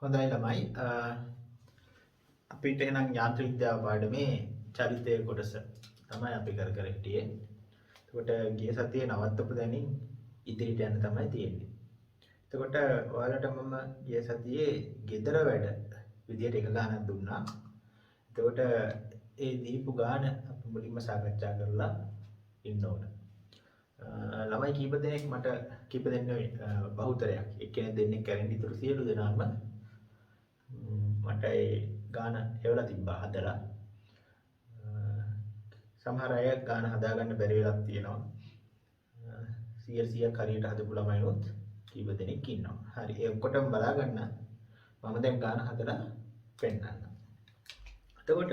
හොඳයි ළමයි අපිට එහෙනම් යාන්ත්‍රික විද්‍යාව පාඩමේ චරිතය කොටස තමයි අපි කර හිටියේ. එතකොට ගිය සතියේ නවත්තපු දැනින් ඉදිරියට යන්න තමයි තියෙන්නේ. එතකොට ඔයාලට මම ගිය සතියේ ගෙදර වැඩ විදියට එක ගානක් දුන්නා. එතකොට ඒ දීපු ගාන අපි මුලින්ම සාකච්ඡා කරලා ඉන්න ඕන. ළමයි කීප දෙනෙක් මට කීප දෙනෙක් බහුතරයක් එක්කෙනෙක් දෙන්නෙක් කැරෙන්න ඉතුරු සියලු දෙනාම මට ඒ ගාන එවලා තිබ්බා හදලා. සමහර අය ගාන හදාගන්න බැරි වෙලක් තියෙනවා. 100ක් හරියට හදපු ළමයිනොත් කීප දෙනෙක් ඉන්නවා. හරි ඒ ඔක්කොටම බලා ගන්න මම දැන් ගාන හදලා පෙන්නන්න. එතකොට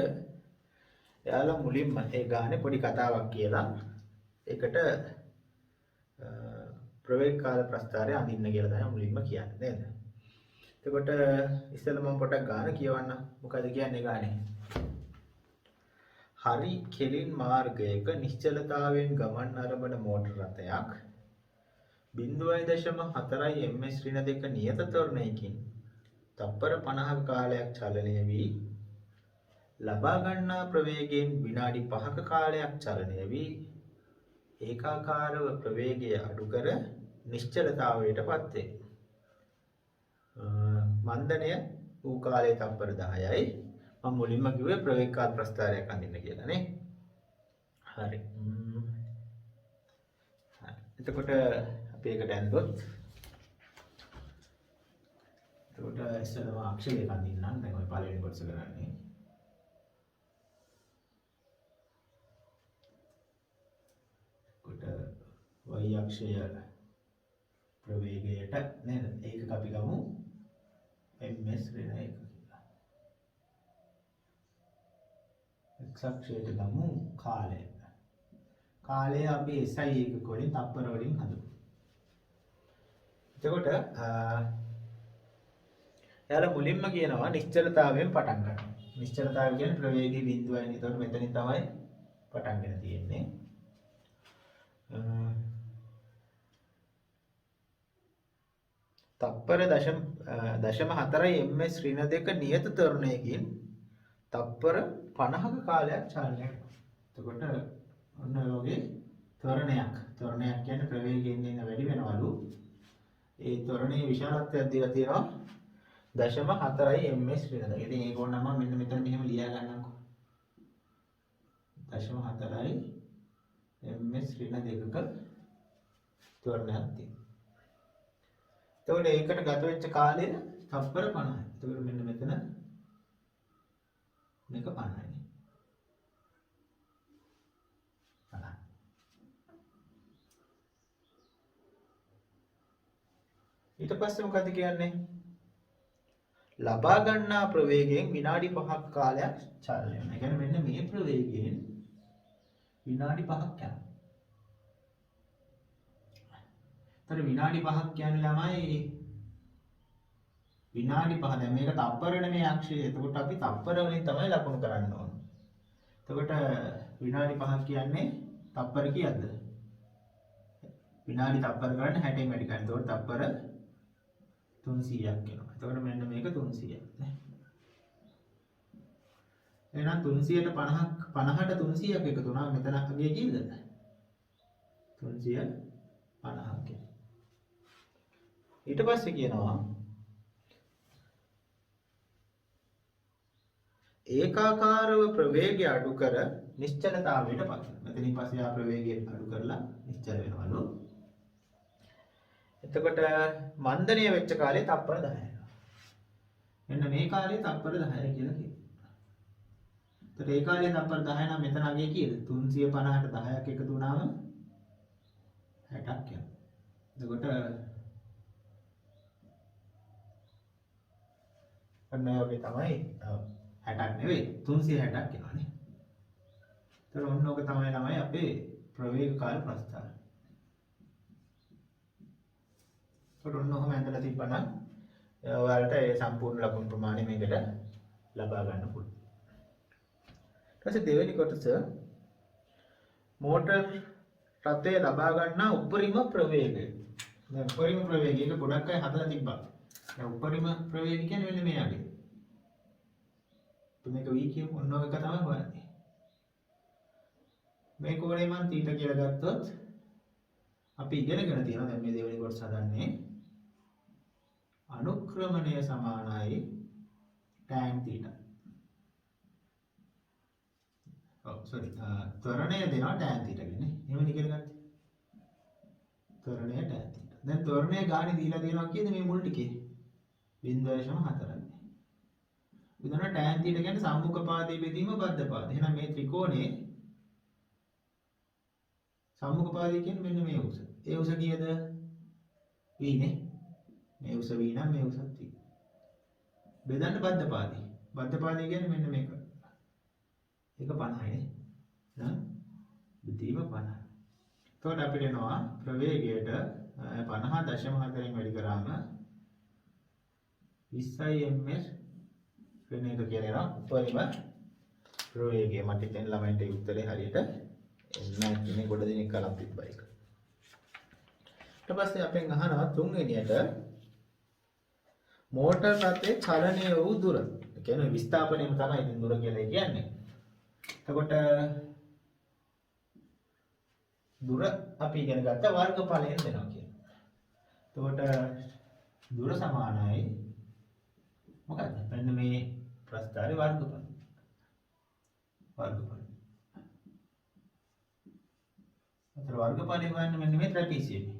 එයාලා මුලින්ම ඒ ගානේ පොඩි කතාවක් කියලා ඒකට ප්‍රවේග කාල ප්‍රස්ථාරය අඳින්න කියලා තමයි මුලින්ම කියන්නේ නේද? එතකොට ඉස්සෙල්ලා මම පොඩක් ගාන කියවන්න. මොකද කියන්නේ ගානේ? හරි කෙලින් මාර්ගයක නිශ්චලතාවයෙන් ගමන් අරඹන මෝටර රථයක් 0.4 ms ඍණ 2 නියත ත්වරණයකින් තප්පර 50ක කාලයක් චලනය වී ලබා ගන්නා ප්‍රවේගයෙන් විනාඩි 5ක කාලයක් චලනය වී ඒකාකාරව ප්‍රවේගය අඩු කර නිශ්චලතාවයටපත් වේ. මන්දනය වූ කාලය තප්පර 10යි. මම මුලින්ම කිව්වේ ප්‍රවේග කාල ප්‍රස්ථාරයක් අඳින්න කියලා නේ. හරි. එතකොට අපි ඒකට ඇඳොත් එතකොට ඉස්සෙල්ලාම අක්ෂරයක් අඳින්නම්. දැන් ඔය පළවෙනි කොටස කරන්නේ. y අක්ෂය ප්‍රවේගයට නේද? ඒක අපි ගමු ms ඍණ 1 කියලා. x අක්ෂයට ගමු කාලය. කාලය අපි SI එකක වලින් තප්පර වලින් හදමු. එතකොට එයාලා මුලින්ම කියනවා නිශ්චලතාවයෙන් පටන් ගන්න. නිශ්චලතාවය කියන්නේ ප්‍රවේගී බිඳුවයි. එතකොට මෙතනින් තමයි පටන් ගන්න තියෙන්නේ. තප්පර 0.4 ms ඍණ 2 නියත ත්වරණයකින් තප්පර 50ක කාලයක් චලනය කරනවා. එතකොට ඔන්න ඔය වගේ ත්වරණයක් කියන්නේ ප්‍රවේගයෙන් එන වැඩි වෙනවලු. ඒ ත්වරණයේ විශාලත්වයක් දීලා තියෙනවා 0.4 ms ඍණ 2. ඉතින් ඒක ඕනනම් මම මෙන්න මෙතන මෙහෙම ලියා ගන්නම්කෝ. 0.4 ms ඍණ 2ක ත්වරණයක් තියෙනවා. එතකොට ඒකට ගත වෙච්ච කාලය තප්පර 50යි. එතකොට මෙන්න මෙතන මේක 50යි. 50. ඊට පස්සේ මොකද කියන්නේ? ලබා ගන්නා ප්‍රවේගයෙන් විනාඩි 5ක කාලයක් චලනය වෙනවා. ඒ කියන්නේ මෙන්න මේ ප්‍රවේගයෙන් විනාඩි 5ක් යනවා. තර විනාඩි 5ක් කියන්නේ ළමයි විනාඩි 5 දැන් මේක තප්පර නෙමෙයි අක්ෂය. එතකොට අපි තප්පර වලින් තමයි ලකුණු කරන්න ඕන. එතකොට විනාඩි 5ක් කියන්නේ තප්පර කීයද? විනාඩි තප්පර කරන්නේ 60න් වැඩි කරන්නේ. එතකොට තප්පර 300ක් එනවා. එතකොට මෙන්න මේක 300ක් නේ. එහෙනම් 300ට 50ට 300ක් එකතු වුණා. මෙතන අගේ කීයද? 350ක්. ඊට පස්සේ කියනවා ඒකාකාරව ප්‍රවේගය අඩු කර නිශ්චලතාවයට පත් වෙනවා. මෙතනින් පස්සේ ආ ප්‍රවේගය අඩු කරලා නිශ්චල වෙනවලු. එතකොට මන්දනය වෙච්ච කාලේ තප්පර 10යි. මෙන්න මේ කාලේ තප්පර 10යි කියලා කියනවා. එතකොට ඒ කාලේ තප්පර 10 නම් මෙතන අගේ කීයද? 350ට 10ක් එකතු වුණාම 60ක් යනවා. එතකොට ඔන්න ඔය වගේ තමයි 60ක් නෙවෙයි 360ක් එනවානේ. ඒතර ඔන්න ඔක තමයි ළමයි අපේ ප්‍රවේග කාල ප්‍රස්ථාර. ඒතර ඔන්න ඔහම ඇඳලා තිබ්බනම් ඔයාලට ඒ සම්පූර්ණ ලකුණු ප්‍රමාණය මේකට ලබා ගන්න පුළුවන්. ඊට පස්සේ දෙවෙනි කොටස මෝටර් රථය ලබා ගන්නා උපරිම ප්‍රවේගය. දැන් උපරිම ප්‍රවේගයක ගොඩක් අය හදලා තිබ්බා. දැන් උපරිම ප්‍රවේගය කියන්නේ මෙන්න මේ යගේ. මේක v කියමු. ඔන්න ඔය එක තමයි හොයන්නේ. මේ කෝණය මම θ කියලා ගත්තොත් අපි ඉගෙනගෙන තියෙනවා දැන් මේ දෙවෙනි කොටස හදන්නේ අනුක්‍රමණය සමානයි tan θ. ත්වරණය දෙනවා tan θ කියන්නේ. එහෙම ඉගෙන ගත්තේ. ත්වරණය tan θ. දැන් ත්වරණය ගානේ දීලා තියෙනවා කියන්නේ මේ මුල් ටිකේ 0.4යි. උදාහරණ tan θ කියන්නේ සම්මුඛ පාදයේ බෙදීම බද්ධ පාදය. එහෙනම් මේ ත්‍රිකෝණේ සම්මුඛ පාදය කියන්නේ මෙන්න මේ උස. ඒ උස කීයද? v නේ. මේ උස v නම් මේ උසත් v. බෙදන්න බද්ධ පාදය. බද්ධ පාදය කියන්නේ මෙන්න මේක. ඒක 50යි නේ. නම් බෙදීම 50. එතකොට අපිට එනවා ප්‍රවේගයට 50.4න් වැඩි කරාම 20යි ms වෙන එක කියලා එනවා. උපරිම ප්‍රවේගය මට දැන් ළමයින්ට උත්තරේ හරියට එන්න ඉන්නේ ගොඩ දෙනෙක් කලක් තිබ්බා ඒක. ඊට පස්සේ අපෙන් අහනවා තුන්වෙනියට මෝටර් රථයේ චලනය වූ දුර. ඒ කියන්නේ විස්ථාපනයම තමයි ඉතින් දුර කියලා කියන්නේ. එතකොට දුර අපි ඉගෙන ගත්ත වර්ගඵලයෙන් දෙනවා කියනවා. එතකොට දුර සමානයි මොකක්ද? මෙන්න මේ ප්‍රස්ථාරේ වර්ගඵල. වර්ගඵල. අතර වර්ගඵලය හොයන්න මෙන්න මේ ට්‍රැපීසියම්.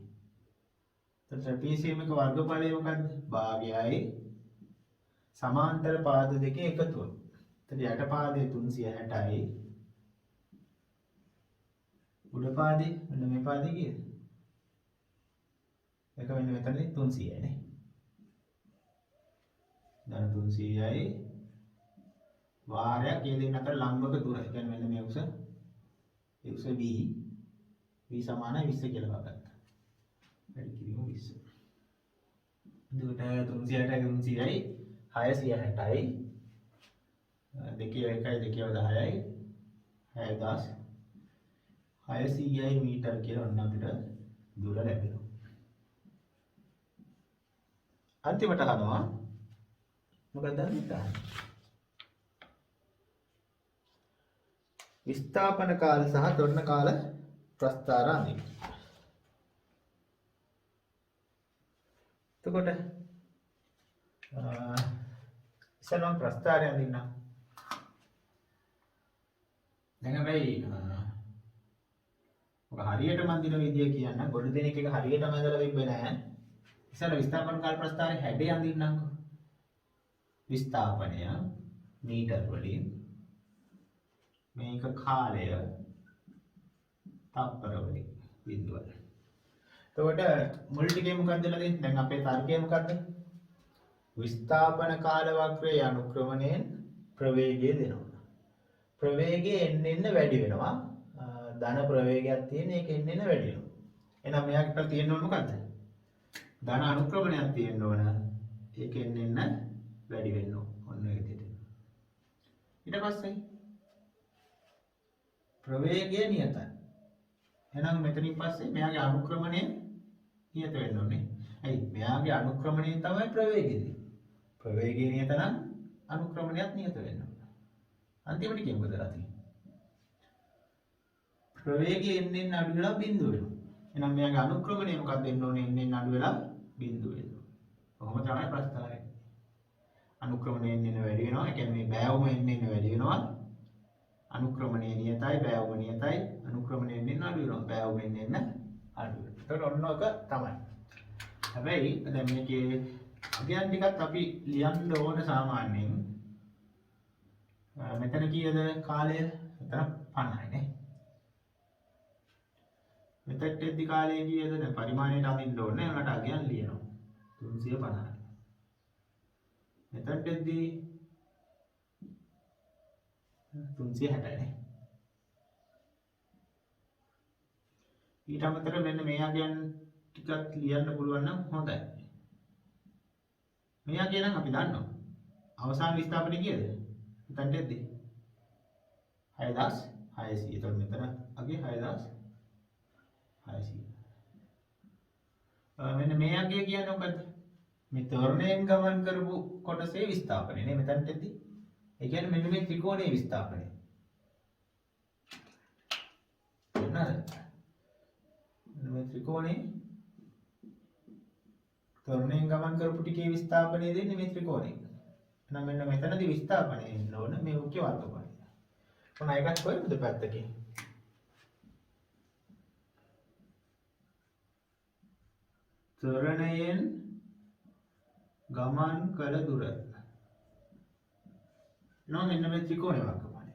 ට්‍රැපීසියම් එක වර්ගඵලය මොකද්ද? භාගයයි සමාන්තර පාද දෙකේ එකතුව. එතකොට යට පාදයේ 360යි. උඩ පාදේ මෙන්න මේ පාදේ කීයද? එක මෙන්න මෙතනදී 300යි නේ. දැන් 300යි වාරයක් ඒ දෙන්න අතර ලම්බක දුර. ඒ කියන්නේ මෙන්න මේ උස. ඒ උස v. v සමානයි 20 කියලා ගත්තා. වැඩි කිරීම 20. එතකොට 360යි 660යි දෙකේ එකයි දෙකේ 10යි 6000 600යි මීටර කියලා ඔන්න අපිට දුර ලැබෙනවා. අන්තිමට අහනවා මොකක්ද හිතන්නේ? විස්ථාපන කාල සහ ත්වරණ කාල ප්‍රස්ථාර අඳින්න. එතකොට ඉස්සෙල්ලාම ප්‍රස්ථාරය අඳින්න. දැන් හැබැයි ඔක හරියටම අඳින විදිය කියන්න ගොඩ දෙනෙක් එක හරියටම අඳලා තිබ්බේ නැහැ. ඉස්සෙල්ලා විස්ථාපන කාල ප්‍රස්ථාරයේ හැඩය අඳින්නම්කෝ. විස්ථාපනය මීටර වලින් මේක කාලය තප්පර වලින් බිඳුවල. එතකොට මුල් ටිකේ මොකක්ද තියෙන්නේ? දැන් අපේ තර්කය මොකක්ද? විස්ථාපන කාල වක්‍රයේ අනුක්‍රමණයෙන් ප්‍රවේගය දෙනවා. ප්‍රවේගය එන්න වැඩි වෙනවා. ධන ප්‍රවේගයක් තියෙන එක එන්න වැඩි වෙනවා. එහෙනම් මෙයාට තියෙන්න ඕන මොකද්ද? ධන අනුක්‍රමණයක් තියෙන්න ඕන. ඒක එන්න වැඩි වෙන්න ඕන. ඔන්න ඒ විදිහට. ඊට පස්සේ ප්‍රවේගය නියතයි. එහෙනම් මෙතනින් පස්සේ මෙයාගේ අනුක්‍රමණය නියත වෙන්න ඕනේ. ඇයි? මෙයාගේ අනුක්‍රමණයෙන් තමයි ප්‍රවේගය දෙන්නේ. ප්‍රවේගය නියත නම් අනුක්‍රමණයත් නියත වෙන්න ඕන. අන්තිමට කියමු මොකද රතින්? ප්‍රවේගය එන්න අඩු වෙලා බිඳුව වෙනවා. එහෙනම් මෙයාගේ අනුක්‍රමණය මොකක්ද වෙන්න ඕනේ? එන්න අඩු වෙලා බිඳුව වෙනවා. කොහොම තමයි ප්‍රස්ථාරය. අනුක්‍රමණය එන්න වැඩි වෙනවා. ඒ කියන්නේ මේ බෑවුම එන්න වැඩි වෙනවා. අනුක්‍රමණය නියතයි, බෑවුම නියතයි. අනුක්‍රමණය එන්න අඩු වෙනවා. බෑවුම එන්න අඩු වෙනවා. ඒතකොට ඔන්න ඔක තමයි. හැබැයි දැන් මේකේ අගයන් ටිකත් අපි ලියන්න ඕන සාමාන්‍යයෙන්. මෙතන කීයද කාලය? මෙතන 50යි නේ. මෙතෙක්ටෙද්දි කාලය කීයද? දැන් පරිමාණයට අඳින්න ඕනේ. ඒකට අගයන් ලියනවා. 350යි. මෙතෙක්ටෙද්දි 360යි නේ. ඊට අමතරව මෙන්න මේ අගයන් ටිකක් ලියන්න පුළුවන් නම් හොඳයි. මේ අගය නම් අපි දන්නවා. අවසාන විස්ථාපනය කීයද? මෙතෙක්ටෙද්දි 6600. ඒතකොට මෙතන අගය 6600. මෙන්න මේ අගය කියන්නේ මොකද්ද? මේ තොරණයෙන් ගමන් කරපු කොටසේ විස්ථාපනය නේ මෙතනට ඇති. ඒ කියන්නේ මෙන්න මේ ත්‍රිකෝණයේ විස්ථාපනය. නේද? මේ ත්‍රිකෝණේ තොරණයෙන් ගමන් කරපු ටිකේ විස්ථාපනය දෙන්නේ මේ ත්‍රිකෝණේ. එහෙනම් මෙන්න මෙතනදී විස්ථාපනය එන්න ඕන මේ මුඛ්‍ය වර්ගඵලය. මොන එකක් කොහෙද පැත්තකින්? තොරණයෙන් ගමන් කළ දුර. නෝ මෙන්න මේ ත්‍රිකෝණ වර්ගඵලය.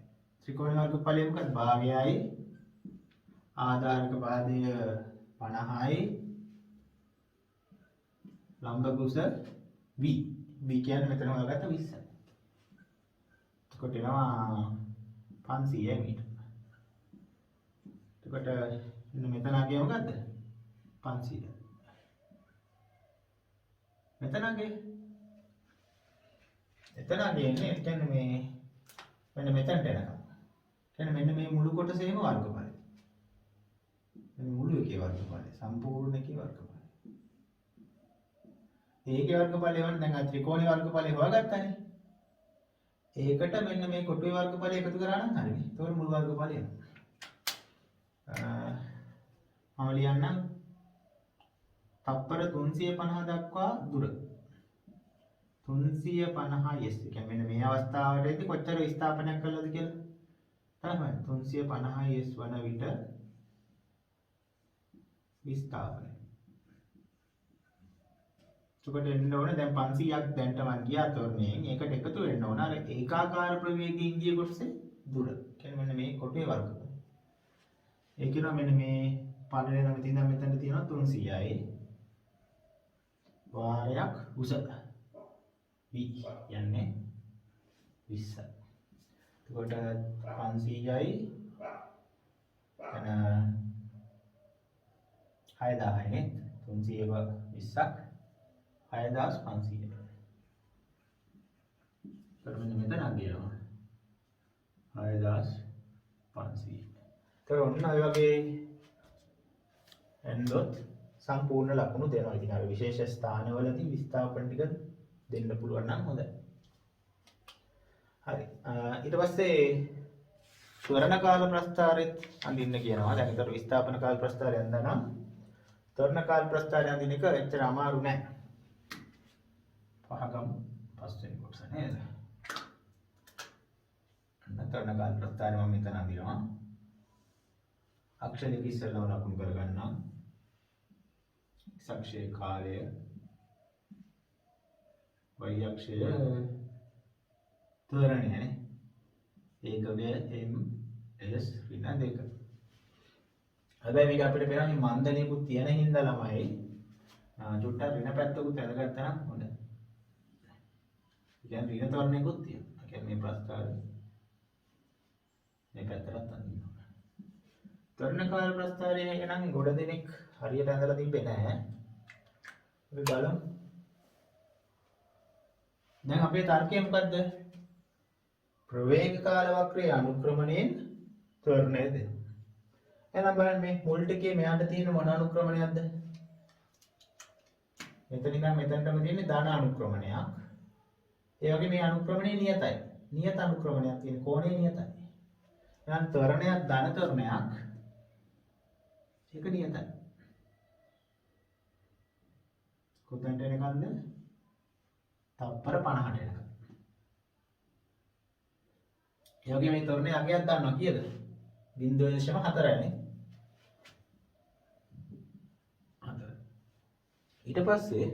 ත්‍රිකෝණ වර්ගඵලය මොකක්ද? භාගයයි ආධාරක පාදය 50යි ලම්බ කුස v. v කියන්නේ මෙතන හොයාගත්ත 20. එතකොට එනවා 500 මීටර. එතකොට මෙතන ආගේ මොකද්ද? 500. මෙතනගේ එන්නේ කියන්නේ මේ මෙන්න මෙතනට එනකම්. කියන්නේ මෙන්න මේ මුළු කොටසේම වර්ගඵලය. මේ මුළු එකේ වර්ගඵලය සම්පූර්ණ එකේ වර්ගඵලය. ඒකේ වර්ගඵලය වань දැන් ආ ත්‍රිකෝණේ වර්ගඵලය හොයාගත්තානේ. ඒකට මෙන්න මේ කොටුවේ වර්ගඵලය එකතු කරා නම් හරිනේ. ඒතකොට මුළු වර්ගඵලය එනවා. මම ලියන්නම් තප්පර 350 දක්වා දුර 350 s. ඒ කියන්නේ මෙන්න මේ අවස්ථාවේදී කොච්චර විස්ථාපනයක් කළාද කියලා තමයි 350 s වන විට විස්ථාපනය. එතකොට එන්න ඕනේ දැන් 500ක් දැන්ට මන් ගියා තොරණයෙන් ඒකට එකතු වෙන්න ඕන අර ඒකාකාර ප්‍රවේගයෙන් ගිය කොටසේ දුර. කියන්නේ මෙන්න මේ කොටේ වර්ගඵලය. ඒ කියනවා මෙන්න මේ පළවෙනි නම් ඉතින් මෙතන තියෙනවා 300යි වාරයක් උස v යන්නේ 20. එතකොට 500යි එන 6000යි නේ 300ව 20ක් 6500. එතකොට මෙන්න මෙතන අගියනවා 6500. එතකොට ඔන්න ඔය වගේ එන්නොත් සම්පූර්ණ ලකුණු දෙනවා. ඉතින් අර විශේෂ ස්ථානවලදී විස්ථාපන ටික දෙන්න පුළුවන් නම් හොඳයි. හරි. ඊට පස්සේ ස්වරණ කාල ප්‍රස්ථාරෙත් අඳින්න කියනවා. දැන් ඒතර විස්ථාපන කාල ප්‍රස්ථාරය අඳනනම් ත්වරණ කාල ප්‍රස්ථාරය අඳින එක එච්චර අමාරු නෑ. පහගම් පස්වෙනි කොටස නේද? ත්වරණ කාල ප්‍රස්ථාරය මම මෙතන අඳිනවා. අක්ෂර දෙක ඉස්සෙල්ලාම ලකුණු කරගන්නම්. අක්ෂය කාලය y අක්ෂය ත්වරණය නේ ඒකගය m s ඍණ 2. හැබැයි මේක අපිට පේනවා මේ මන්දලියකුත් තියෙන හින්දා ළමයි චුට්ටක් ඍණ පැත්තකුත් ඇදගත්තා නම් හොඳයි. කියන්නේ ඍණ ත්වරණයකුත් තියෙනවා. කියන්නේ මේ ප්‍රස්ථාරය මේ පැත්තටත් අඳිනවා. ත්වරණ කාල ප්‍රස්ථාරය නම් ගොඩ දෙනෙක් හරියට ඇඳලා තිබ්බේ නැහැ. අපි බලමු. දැන් අපේ තර්කය මොකද්ද? ප්‍රවේග කාල වක්‍රයේ අනුක්‍රමණයෙන් ත්වරණය දෙනවා. එහෙනම් බලන්න මේ මුල් ටිකේ මෙයාට තියෙන මොන අනුක්‍රමණයක්ද? මෙතන ඉඳන් මෙතනටම තියෙන්නේ ධන අනුක්‍රමණයක්. ඒ වගේ මේ අනුක්‍රමණය නියතයි. නියත අනුක්‍රමණයක් තියෙන කෝණය නියතයි. එහෙනම් ත්වරණයක් ධන ත්වරණයක් ඒක නියතයි. කොතනට එනකන්ද? තප්පර 50ට එනකන්. ඒ වගේ මේ තොරණේ අගයක් දානවා කීයද? 0.4නේ. 4. ඊට පස්සේ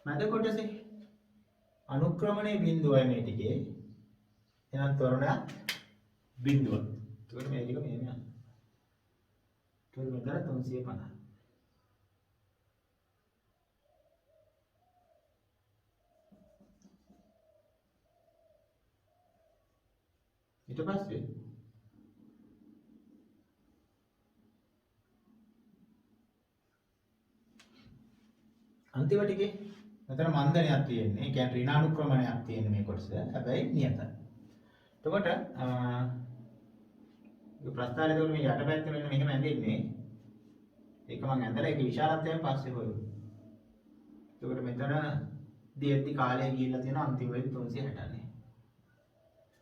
මැද කොටසේ අනුක්‍රමණයේ බිඳුවයි මේ ටිකේ. එහෙනම් ත්වරණයක් බිඳුව. ඒකට මේ ටික මෙහෙම යනවා. ඒකට මෙතන 350. ඊට පස්සේ අන්තිම ටිකේ මෙතන මන්දනයක් තියෙන්නේ. ඒ කියන්නේ ඍණානුක්‍රමණයක් තියෙන මේ කොටස. හැබැයි නියතයි. එතකොට මේ ප්‍රස්ථාරය දෙවල මේ යටපැත්තේ මෙන්න මෙහෙම ඇඳෙන්නේ. ඒක මම ඇඳලා ඒක විශාලත්වයෙන් පස්සේ හොයුවා. එතකොට මෙතන දියද්දි කාලය ගිහිල්ලා තියෙනවා අන්තිම වෙලේ 360නේ.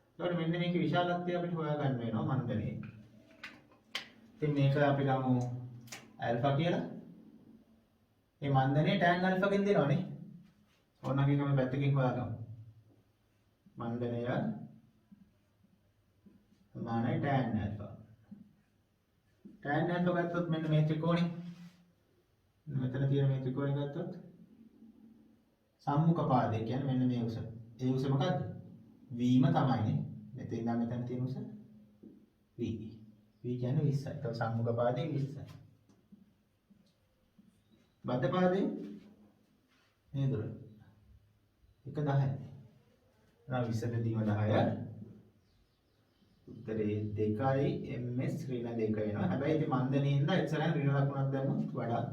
එතකොට මෙන්න මේක විශාලත්වය අපිට හොයාගන්න වෙනවා මන්දනේ. ඉතින් මේක අපි ගමු ඇල්ෆා කියලා. මේ මන්දනේ tan අල්ෆාගෙන් දෙනවනේ. ඕන අපි කම පැත්තකින් හොයාගමු. මන්දනය සමානයි tan අල්ෆා. tan අල්ෆා ගත්තොත් මෙන්න මේ ත්‍රිකෝණේ. මෙතන තියෙන මේ ත්‍රිකෝණය ගත්තොත් සම්මුඛ පාදය කියන්නේ මෙන්න මේ උස. ඒ උස මොකද්ද? v ම තමයිනේ. මෙතන ඉඳන් මෙතන තියෙන උස v. v කියන්නේ 20යි. ඒක සම්මුඛ පාදයේ 20යි. බද්ධ පාදයේ මේ දුර. එක 10යි. එහෙනම් 20 බෙදීම 10. උත්තරේ 2යි ms ඍණ 2 වෙනවා. හැබැයි ඉතින් මන්දනේ ඉඳලා එච්චරම ඍණ ලකුණක් දැම්මොත් වඩා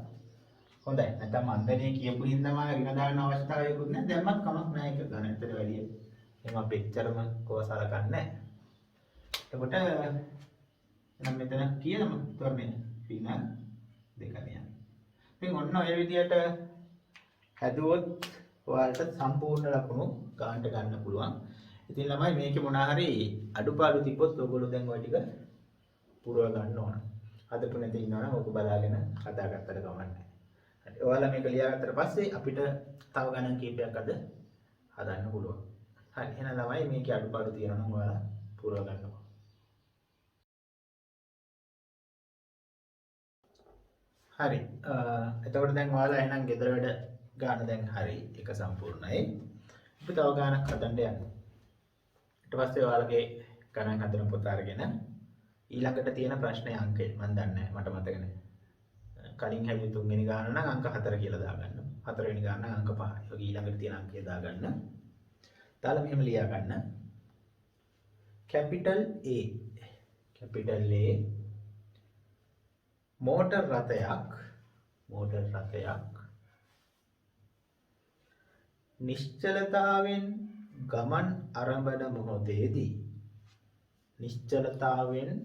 හොඳයි. නැත්නම් මන්දනේ කියපු හින්දාම ඍණ දාන්න අවශ්‍යතාවයකුත් නැහැ. දැම්මත් කමක් නැහැ ඒක ගන්න. ඇත්තට වැඩි. එහෙනම් අපි එච්චරම කොහොසලකන්නේ නැහැ. එතකොට එහෙනම් මෙතන කියනම තොරනේ ඍණ 2 කියන්නේ. ඉතින් ඔන්න ඔය විදිහට හැදුවොත් ඔයාලට සම්පූර්ණ ලකුණු ගන්නට ගන්න පුළුවන්. ඉතින් ළමයි මේකේ මොනවා හරි අඩුපාඩු තිබ්බොත් ඔයගොල්ලෝ දැන් ওই ටික පුරව ගන්න ඕන. හදපු නැති ඉන්නවනම් ඔක බලාගෙන හදාගත්තට කමක් නැහැ. හරි. ඔයාලා මේක ලියාගත්තට පස්සේ අපිට තව ගණන් කීපයක් අද හදන්න පුළුවන්. හරි. එහෙනම් ළමයි මේකේ අඩුපාඩු තියෙනවා නම් ඔයාලා පුරව ගන්නවා. හරි. එතකොට දැන් ඔයාලා එහෙනම් ගෙදර වැඩ ගන්න දැන් හරි. ඒක සම්පූර්ණයි. අපි තව ගානක් හදන්න යනවා. ඊට පස්සේ ඔයාලගේ ගණන් හදන පොත අරගෙන ඊළඟට තියෙන ප්‍රශ්නේ අංකය මම දන්නේ නැහැ මට මතක නැහැ. කලින් හැදුවේ තුන්වෙනි ගාන නම් අංක 4 කියලා දාගන්න. හතරවෙනි ගාන නම් අංක 5. ඒ වගේ ඊළඟට තියෙන අංකය දාගන්න. දාලා මෙහෙම ලියා ගන්න. capital A මෝටර් රථයක් නිශ්චලතාවෙන්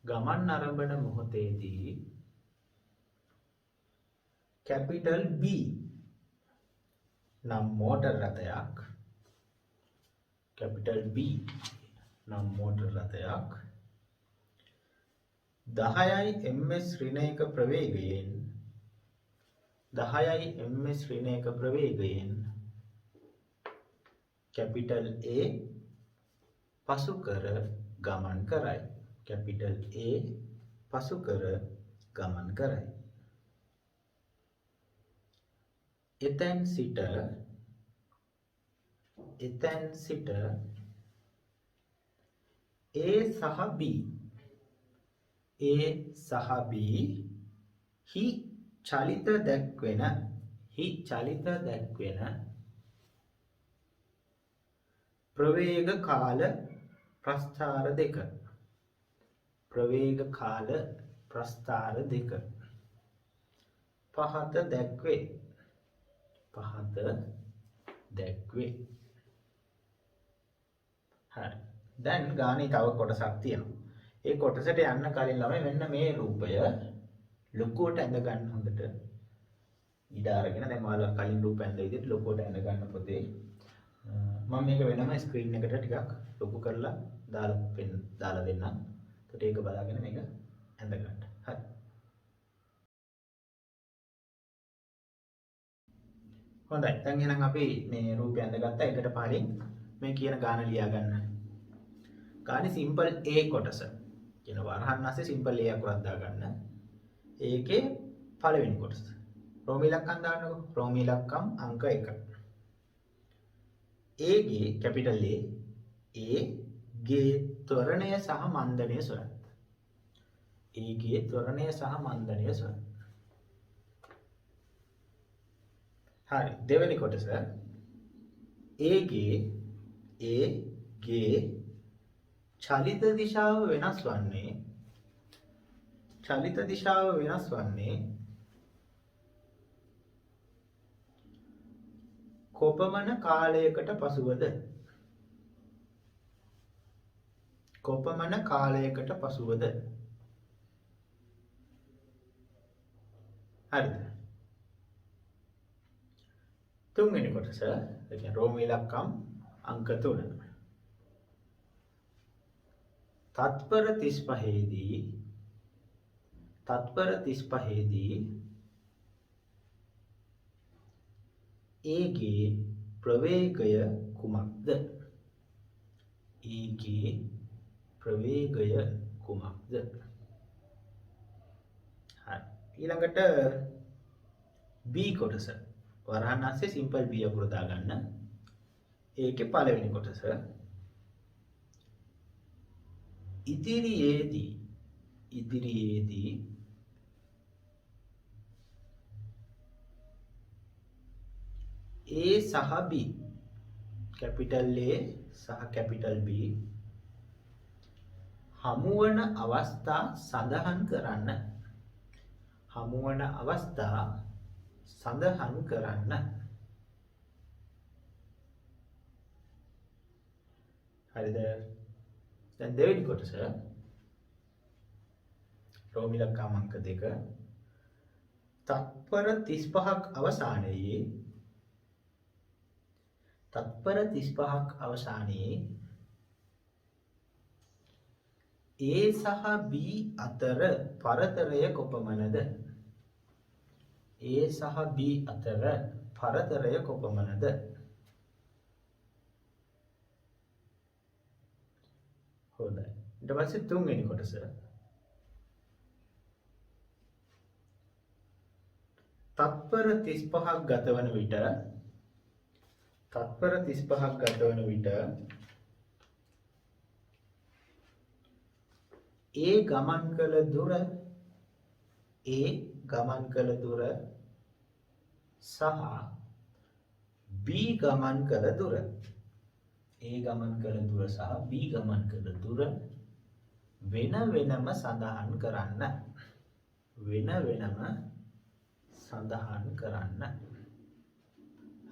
ගමන් ආරම්භන මොහොතේදී කැපිටල් B නම් මෝටර් රථයක් 10යි ms ඍණ 1 ප්‍රවේගයෙන් කැපිටල් A පසු කර ගමන් කරයි. එතෙන් සිට A සහ B හි චලිත දැක්වෙන ප්‍රවේග කාල ප්‍රස්ථාර දෙක පහත දැක්වේ. හරි. දැන් ගානේ තව කොටසක් තියෙනවා. ඒ කොටසට යන්න කලින් ළමයි මෙන්න මේ රූපය ලොකුවට ඇඳ ගන්න හොඳට ඉඩ අරගෙන දැන් ඔයාලා කලින් රූප ඇඳ විදිහට ලොකුවට ඇඳ ගන්න පොතේ මම මේක වෙනම ස්ක්‍රීන් එකට ටිකක් ලොකු කරලා දාලා දෙන්නම්. ඒකට ඒක බලාගෙන මේක ඇඳ ගන්න. හරි. හොඳයි. දැන් එහෙනම් අපි මේ රූපය ඇඳගත්තා. ඒකට පහලින් මේ කියන ගාන ලියා ගන්න. ගානේ සිම්පල් A කොටස. කියන වරහන් ASCII සිම්පල් A අකුරක් දා ගන්න. ඒකේ පළවෙනි කොටස. රෝම ඉලක්කම් දාන්නකො. රෝම ඉලක්කම් අංක 1. A ගේ කැපිටල් A ගේ ත්වරණය සහ මන්දනය සොයන්න. හරි. දෙවෙනි කොටස A ගේ චලිත දිශාව වෙනස් වන්නේ කොපමණ කාලයකට පසුවද හරිද? තුන්වෙනි කොටස ඒ කියන්නේ රෝම ඉලක්කම් අංක 3. තත්පර 35 දී A ගේ ප්‍රවේගය කුමක්ද? A ගේ ප්‍රවේගය කුමක්ද? හරි. ඊළඟට B කොටස. වරහන් ASCII සිම්පල් B අකුර දාගන්න. ඒකේ පළවෙනි කොටස. ඉදිරියේදී A සහ B කැපිටල් A සහ කැපිටල් B හමුවන අවස්ථා සඳහන් කරන්න. හමුවන අවස්ථා සඳහන් කරන්න. හරිද? දැන් දෙවෙනි කොටස රෝම ඉලක්කම් අංක 2 තත්පර 35ක් අවසානයේ A සහ B අතර පරතරය කොපමණද? A සහ B අතර පරතරය කොපමණද? හොඳයි. ඊට පස්සේ තුන්වෙනි කොටස. තත්පර 35ක් ගතවන විට A ගමන් කළ දුර සහ B ගමන් කළ දුර වෙන වෙනම සඳහන් කරන්න.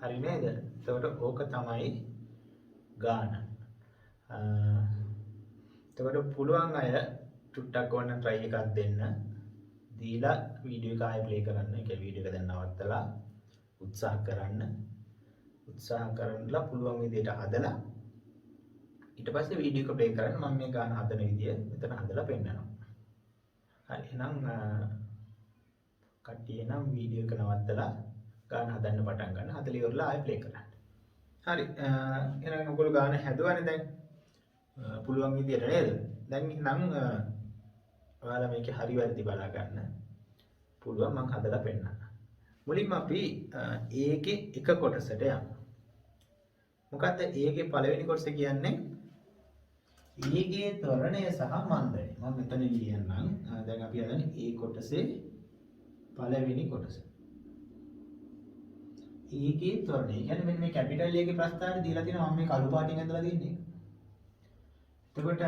හරි නේද? එතකොට ඕක තමයි ගාන. එතකොට පුළුවන් අය ටුට්ටක් ඕන try එකක් දෙන්න. දීලා වීඩියෝ එක ආයෙ ප්ලේ කරන්න. ඒක වීඩියෝ එක දැන් නවත්තලා උත්සාහ කරන්නලා පුළුවන් විදිහට හදලා ඊට පස්සේ වීඩියෝ එක ප්ලේ කරන්න. මම මේ ගාන හදන විදිය මෙතන හදලා පෙන්නනවා. හරි. එහෙනම් කට්ටිය නම් වීඩියෝ එක නවත්තලා ගාන හදන්න පටන් ගන්න. 40 ඉවරලා ආයෙ ප්ලේ කරන්න. හරි. එහෙනම් ඔයගොල්ලෝ ගාන හැදුවානේ දැන්. පුළුවන් විදියට නේද? දැන් නම් ඔයාලා මේකේ හරි වැරදි බලා ගන්න. පුළුවන් මම හදලා පෙන්නන්න. මුලින්ම අපි A ගේ එක කොටසට යමු. මොකද්ද A ගේ පළවෙනි කොටස කියන්නේ? A ගේ ත්වරණය සහ මන්දනය. මම මෙතන ලියන්නම්. දැන් අපි හදන්නේ A කොටසේ පළවෙනි කොටස. A ගේ ත්වරණය. කියන්නේ මෙන්න මේ කැපිටල් A ගේ ප්‍රස්ථාරය දීලා තියෙනවා. මම මේ කළු පාටින් ඇඳලා තියන්නේ. එතකොට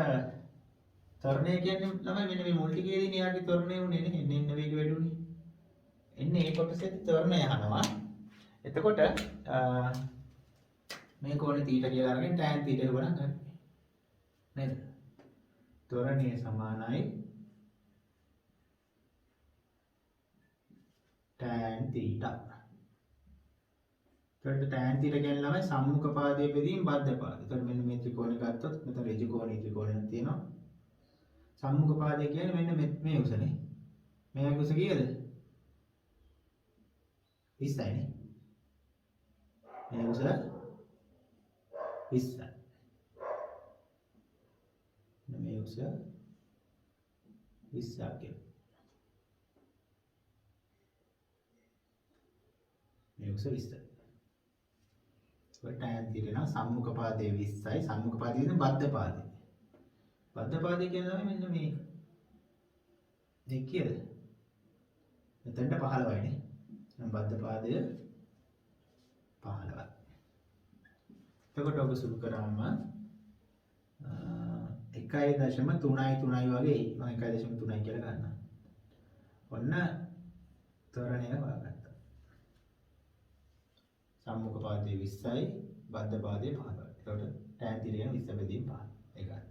ත්වරණය කියන්නේ ළමයි මෙන්න මේ මුල් ටිකේ දින යාගේ ත්වරණය උනේ නේ. එන්න වේග වැඩි උනේ. එන්නේ A කොටසේ ත්වරණය යනවා. එතකොට මේ කෝණේ θීටා කියලා අරගෙන tan θීටා ගණන් ගන්න. නේද? ත්වරණය සමානයි tan θීටා. එතකොට tan θීටා කියන්නේ ළමයි සම්මුඛ පාදයේ බෙදීම බද්ධ පාදය. එතකොට මෙන්න මේ ත්‍රිකෝණය ගත්තොත් මෙතන ඍජු ත්‍රිකෝණයක් තියෙනවා. සම්මුඛ පාදය කියන්නේ මෙන්න මේ උසනේ. මේ උස කීයද? 20යි නේ. මේ උස 20යි. මේ උස 20ක් කියලා. මේ උස 20යි. tan θ නම් සම්මුඛ පාදයේ 20යි. සම්මුඛ පාදයේ ඉන්නේ බද්ධ පාදේ. බද්ධ පාදේ කියන්නේ මෙන්න මේක. මේ කීයද? මෙතනට 15යි නේ. බද්ධ පාදය 15යි. එතකොට ඔබ සුළු කරාම 1.3යි වගේ මම 1.3යි කියලා ගන්නවා. ඔන්න ත්වරණය හොයාගත්තා. සම්මුඛ පාදයේ 20යි බද්ධ පාදයේ 15යි. එතකොට tan θ කියන 20 බෙදීම 15. ඒකයි.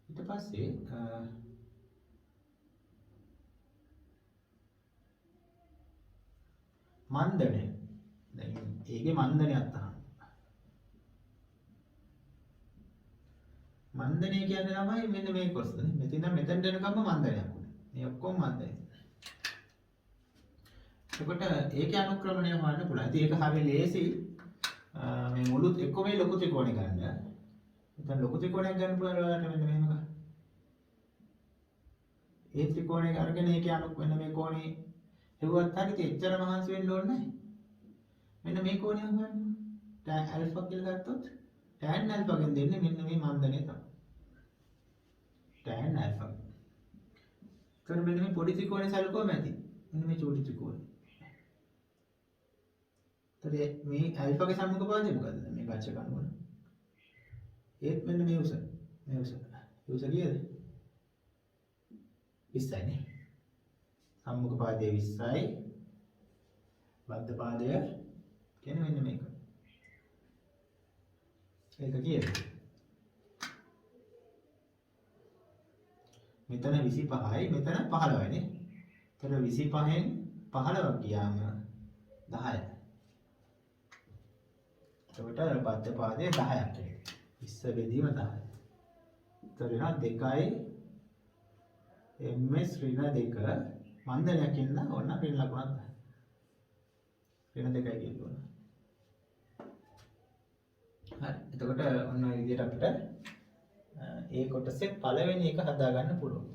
ඊට පස්සේ මන්දනය. දැන් ඒකේ මන්දනයක් තමයි. මන්දනය කියන්නේ ළමයි මෙන්න මේ කොටසනේ. මෙතන ඉඳන් මෙතනට එනකම්ම මන්දනයක් උනේ. මේ ඔක්කොම මන්දනය. එතකොට ඒකේ අනුක්‍රමණය හොයන්න පුළුවන්. ඉතින් ඒක හරිය ලේසි. මේ මුළු එක්ක මේ ලොකු ත්‍රිකෝණය ගන්න. මෙතන ලොකු ත්‍රිකෝණයක් ගන්න පුළුවන් ඔයාලට මෙන්න මෙහෙම ගන්න. ඒ ත්‍රිකෝණය අරගෙන ඒකේ වෙන මේ කෝණේ හෙව්වත් හරියට එච්චර මහන්සි වෙන්න ඕනේ නැහැ. මෙන්න මේ කෝණය හොයන්න. tan alpha කියලා ගත්තොත් tan alpha ගෙන් දෙන්නේ මෙන්න මේ මන්දනය තමයි. tan alpha. එතකොට මෙන්න මේ පොඩි ත්‍රිකෝණය සැලකුවම ඇති. මෙන්න මේ චූටි ත්‍රිකෝණය. එතකොට මේ alpha ගේ සම්මුඛ පාදය මොකද්ද? මේ ගච්ඡ කණුවන. ඒත් මෙන්න මේ උස. මේ උස. උස කීයද? 20යි නේ. සම්මුඛ පාදයේ 20යි. බද්ධ පාදය කියන්නේ මෙන්න මේක. ඒක කීයද? මෙතන 25යි මෙතන 15යි නේ. එතන 25න් 15 ගියාම 10යි. එතකොට බද්ධ පාදයේ 10ක් වෙනවා. 20 බෙදීම 10යි. එතකොට දෙකයි ms ඍණ 2 මන්දනයක් ඉන්න ඕන ඍණ ලකුණක් 10. ඍණ 2යි කියනවා. හරි. එතකොට ඔන්න ඔය විදිහට අපිට ඒ කොටසේ පළවෙනි එක හදා ගන්න පුළුවන්.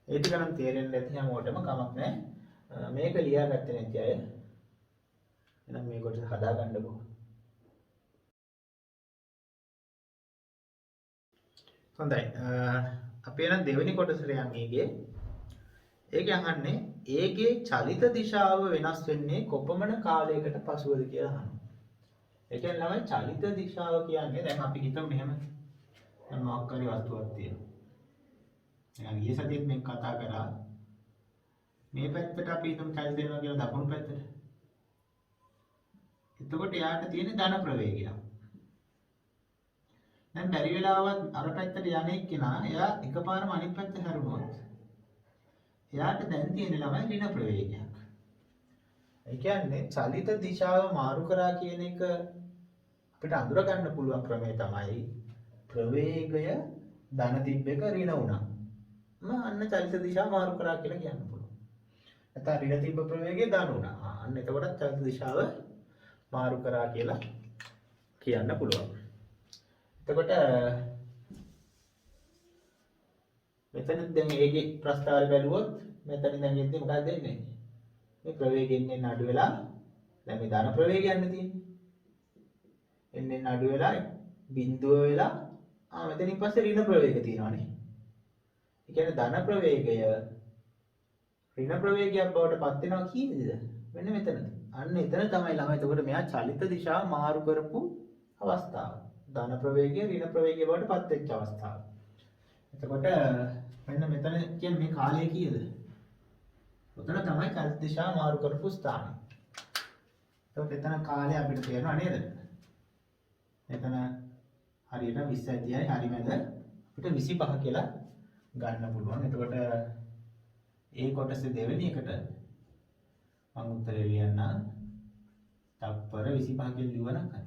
ඒ ටික නම් තේරෙන්න ඇති හැමෝටම කමක් නැහැ. මේක ලියාගත්තේ නැති අය එහෙනම් මේ කොටස හදා ගන්නකො. හොඳයි. අපි එන දෙවෙනි කොටසට යන්නේ ඒකේ. ඒකේ අහන්නේ ඒකේ චලිත දිශාව වෙනස් වෙන්නේ කොපමණ කාලයකට පසුවද කියලා අහනවා. ඒ කියන්නේ ළමයි චලිත දිශාව කියන්නේ දැන් අපි හිතමු මෙහෙම දැන් මොකක් හරි වස්තුවක් තියෙනවා. දැන් ඊයේ සතියේත් මේක කතා කරා. මේ පැත්තට අපි හිතමු චලිත වෙනවා කියලා දකුණු පැත්තට. එතකොට යාට තියෙන ධන ප්‍රවේගයක්. දැන් බැරි වෙලාවත් අර පැත්තට යන්නේ කෙනා එයා එකපාරම අනිත් පැත්ත හැරුණොත් එයාට දැන් තියෙන ළමයි ඍණ ප්‍රවේගයක්. ඒ කියන්නේ චලිත දිශාව මාරු කරා කියන එක අපිට අඳුර ගන්න පුළුවන් ක්‍රමය තමයි ප්‍රවේගය ධන තිබ්බ එක ඍණ වුණා. අන්න චලිත දිශාව මාරු කරා කියලා කියන්න පුළුවන්. නැත්නම් ඍණ තිබ්බ ප්‍රවේගය ධන වුණා. අන්න එතකොට චලිත දිශාව මාරු කරා කියලා කියන්න පුළුවන්. එතකොට මෙතන දැන් ඒකේ ප්‍රස්තාරය බැලුවොත් මෙතන දැන් එද්දි මොකක්ද වෙන්නේ? මේ ප්‍රවේගයෙන් එන්න අඩු වෙලා දැන් මේ ධන ප්‍රවේගය යන්න තියෙන්නේ. එන්න අඩු වෙලා බිඳුව වෙලා මෙතනින් පස්සේ ඍණ ප්‍රවේගය තියෙනවානේ. ඒ කියන්නේ ධන ප්‍රවේගය ඍණ ප්‍රවේගයක් බවට පත් වෙනවා කීයද? මෙන්න මෙතනදී. අන්න එතන තමයි ළමයි. එතකොට මෙයා චලිත දිශාව මාරු කරපු අවස්ථාව. ධන ප්‍රවේගය ඍණ ප්‍රවේගය බවට පත් වෙච්ච අවස්ථාව. එතකොට මෙන්න මෙතන කියන්නේ මේ කාලය කීයද? උතන තමයි චලිත දිශාව මාරු කරපු ස්ථානය. එතකොට එතන කාලය අපිට තේරෙනවා නේද? එතන හරියට 20යි 30යි හරි මැද අපිට 25 කියලා ගන්න පුළුවන්. එතකොට ඒ කොටසේ දෙවෙනි එකට මම උත්තරේ ලියන්නම්. තත්පර 25 කියලා ලියවනම් හරි.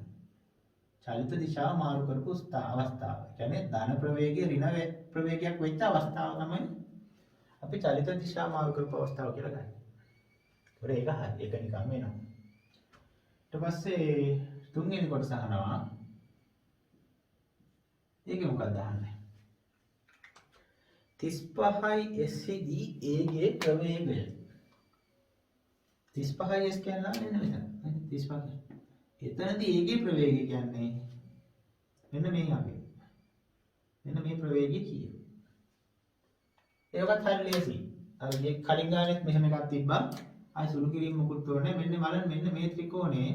චලිත දිශාව මාරු කරපු අවස්ථාව. කියන්නේ ධන ප්‍රවේගය ඍණ ප්‍රවේගයක් වෙච්ච අවස්ථාව තමයි අපි චලිත දිශාව මාරු කරපු අවස්ථාව කියලා ගන්න. ඒක හරි. ඒක නිකන් වෙනවා. ඊට පස්සේ තුන්වෙනි කොටස අහනවා. ඒකේ මොකක්ද අහන්නේ? 35යි s දී a ගේ ප්‍රවේගය. 35යි s කියන්නේ මෙන්න මෙතන. 35. එතනදී a ගේ ප්‍රවේගය කියන්නේ මෙන්න මේ වගේ. මෙන්න මේ ප්‍රවේගය කීයද? ඒකත් හරිය ලේසි. අර මේ කලින් ගානෙත් මෙහෙම එකක් තිබ්බා. ආයි සුළු කිරීම මුකුත් ඕනේ. මෙන්න බලන්න මෙන්න මේ ත්‍රිකෝණේ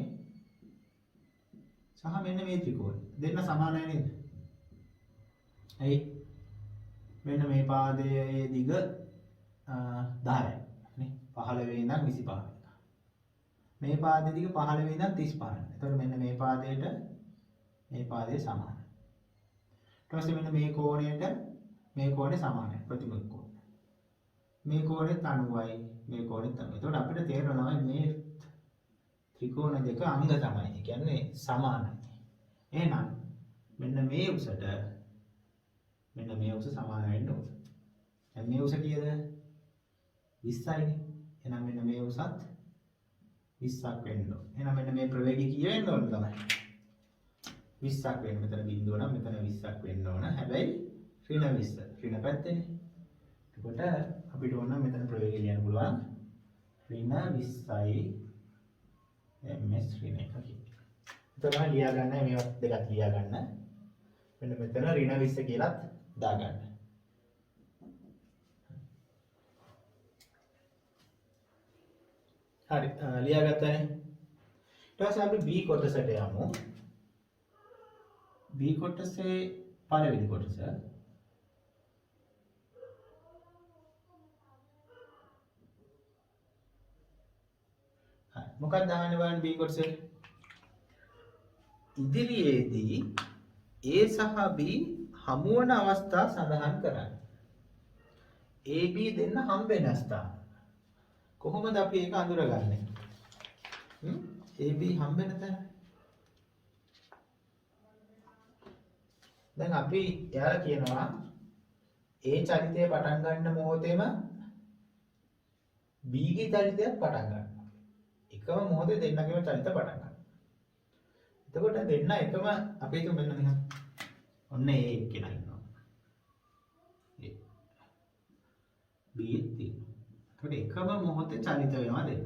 සහ මෙන්න මේ ත්‍රිකෝණය. දෙන්න සමානයි නේද? ඇයි? මෙන්න මේ පාදයේ දිග 10යි නේ. 15 ඉඳන් 25. මේ පාදයේ දිග 15 ඉඳන් 35. එතකොට මෙන්න මේ පාදයට මේ පාදයේ සමානයි. ඊට පස්සේ මෙන්න මේ කෝණයට මේ කෝණය සමානයි ප්‍රතිමුඛ කෝණය. මේ කෝණෙත් 90යි මේ කෝණෙත් 90. එතකොට අපිට තේරෙනවා මේ ත්‍රිකෝණ දෙක අංග තමයි. ඒ කියන්නේ සමානයි. එහෙනම් මෙන්න මේ උසට මෙන්න මේ උස සමාන වෙන්න ඕන. දැන් මේ උස කීයද? 20යිනේ. එහෙනම් මෙන්න මේ උසත් 20ක් වෙන්න ඕන. එහෙනම් මෙන්න මේ ප්‍රවේගය කීය වෙන්න ඕන තමයි? 20ක් වෙන්න. මෙතන බිඳුව නම් මෙතන 20ක් වෙන්න ඕන. හැබැයි ඍණ 20. ඍණ පැත්තේනේ. එතකොට අපිට ඕන නම් මෙතන ප්‍රවේගය ලියන්න පුළුවන්. ඍණ 20යි ms ඍණ 1 කියලා. එතකොට ලියා ගන්න මේවත් දෙකක් ලියා ගන්න. මෙන්න මෙතන ඍණ 20 කියලාත් දාගන්න. හරි ලියාගත්තනේ. ඊට පස්සේ අපි b කොටසට යමු. b කොටසේ පළවෙනි කොටස. හරි මොකක්ද අහන්නේ බලන්න b කොටසේ? ඉදිරියේදී a සහ b හමු වන අවස්ථා සඳහන් කරන්න. a b දෙන්න හම්බ වෙන අවස්ථා. කොහොමද අපි ඒක අඳුරගන්නේ? a b හම්බ වෙන තැන. දැන් අපි එයාලා කියනවා a චරිතය පටන් ගන්න මොහොතේම b ගේ චරිතයක් පටන් ගන්නවා. එකම මොහොතේ දෙන්නගේම චරිත පටන් ගන්නවා. එතකොට දෙන්න එකම අපි හිතමු මෙන්න මෙහෙම. ඔන්න a එක්කෙනා ඉන්නවා. b තියෙනවා. එකම මොහොතේ චලිත වෙනවා දෙන්න.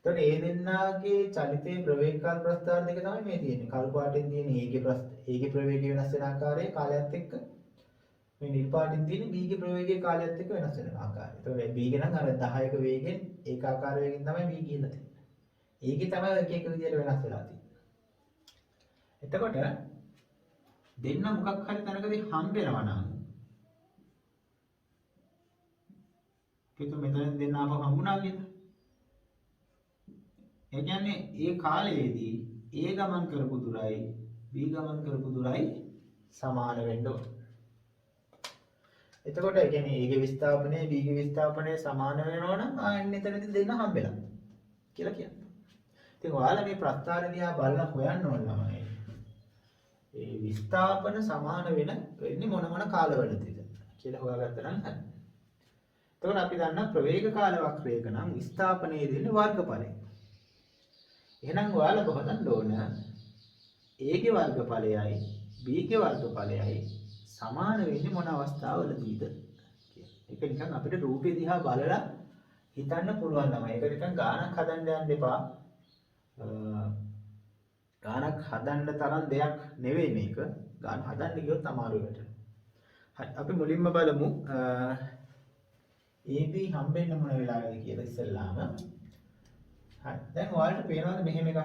එතකොට ඒ දෙන්නාගේ චලිතයේ ප්‍රවේගකාල ප්‍රස්ථාර දෙක තමයි මේ තියෙන්නේ. කළු පාටින් තියෙන ඒගේ ප්‍රවේගය වෙනස් වෙන ආකාරයේ කාලයත් එක්ක මේ නිල් පාටින් තියෙන b ගේ ප්‍රවේගයේ කාලයත් එක්ක වෙනස් වෙන ආකාරය. එතකොට b ගේ නම් අර 10ක වේගෙන් ඒකාකාර වේගෙන් තමයි b කියලා තියෙන්නේ. ඒකේ තමයි එක එක විදියට වෙනස් වෙලා තියෙන්නේ. එතකොට දෙන්න මොකක් හරි තැනකදී හම්බ වෙනවා නම් කිතු මෙතන දෙන්න ආපහු හම්බුණා කියලා. ඒ කියන්නේ ඒ කාලයේදී A ගමන් කරපු දුරයි B ගමන් කරපු දුරයි සමාන වෙන්න ඕන. එතකොට ඒ කියන්නේ A ගේ විස්ථාපනය B ගේ විස්ථාපනය සමාන වෙනවා නම් ආයෙත් එතනදී දෙන්න හම්බෙලා කියලා කියනවා. ඉතින් ඔයාලා මේ ප්‍රස්ථාර දිහා බලලා හොයන්න ඕන ළමයි. ඒ විස්ථාපන සමාන වෙන්නේ මොන කාලවලදීද කියලා හොයාගත්තා නම් හරි. එතකොට අපි දන්නා ප්‍රවේග කාල වක්‍රයක නම් විස්ථාපනයේ දෙන්නේ වර්ගඵලය. එහෙනම් ඔයාලා කොහොමද ඕන A ගේ වර්ගඵලයයි B ගේ වර්ගඵලයයි සමාන වෙන්නේ මොන අවස්ථාවලදීද කියලා. ඒක නිකන් අපිට රූපේ දිහා බලලා හිතන්න පුළුවන් ළමයි. ඒක නිකන් ගානක් හදන්න යන්න එපා. ගානක් හදන්න තරම් දෙයක් නෙවෙයි මේක. ගාන හදන්න ගියොත් අමාරුයි වැටෙනවා. හරි අපි මුලින්ම බලමු AB හම්බෙන්න මොන වෙලාවද කියලා ඉස්සෙල්ලාම. හරි දැන් ඔයාලට පේනවද මෙහෙම එකක්?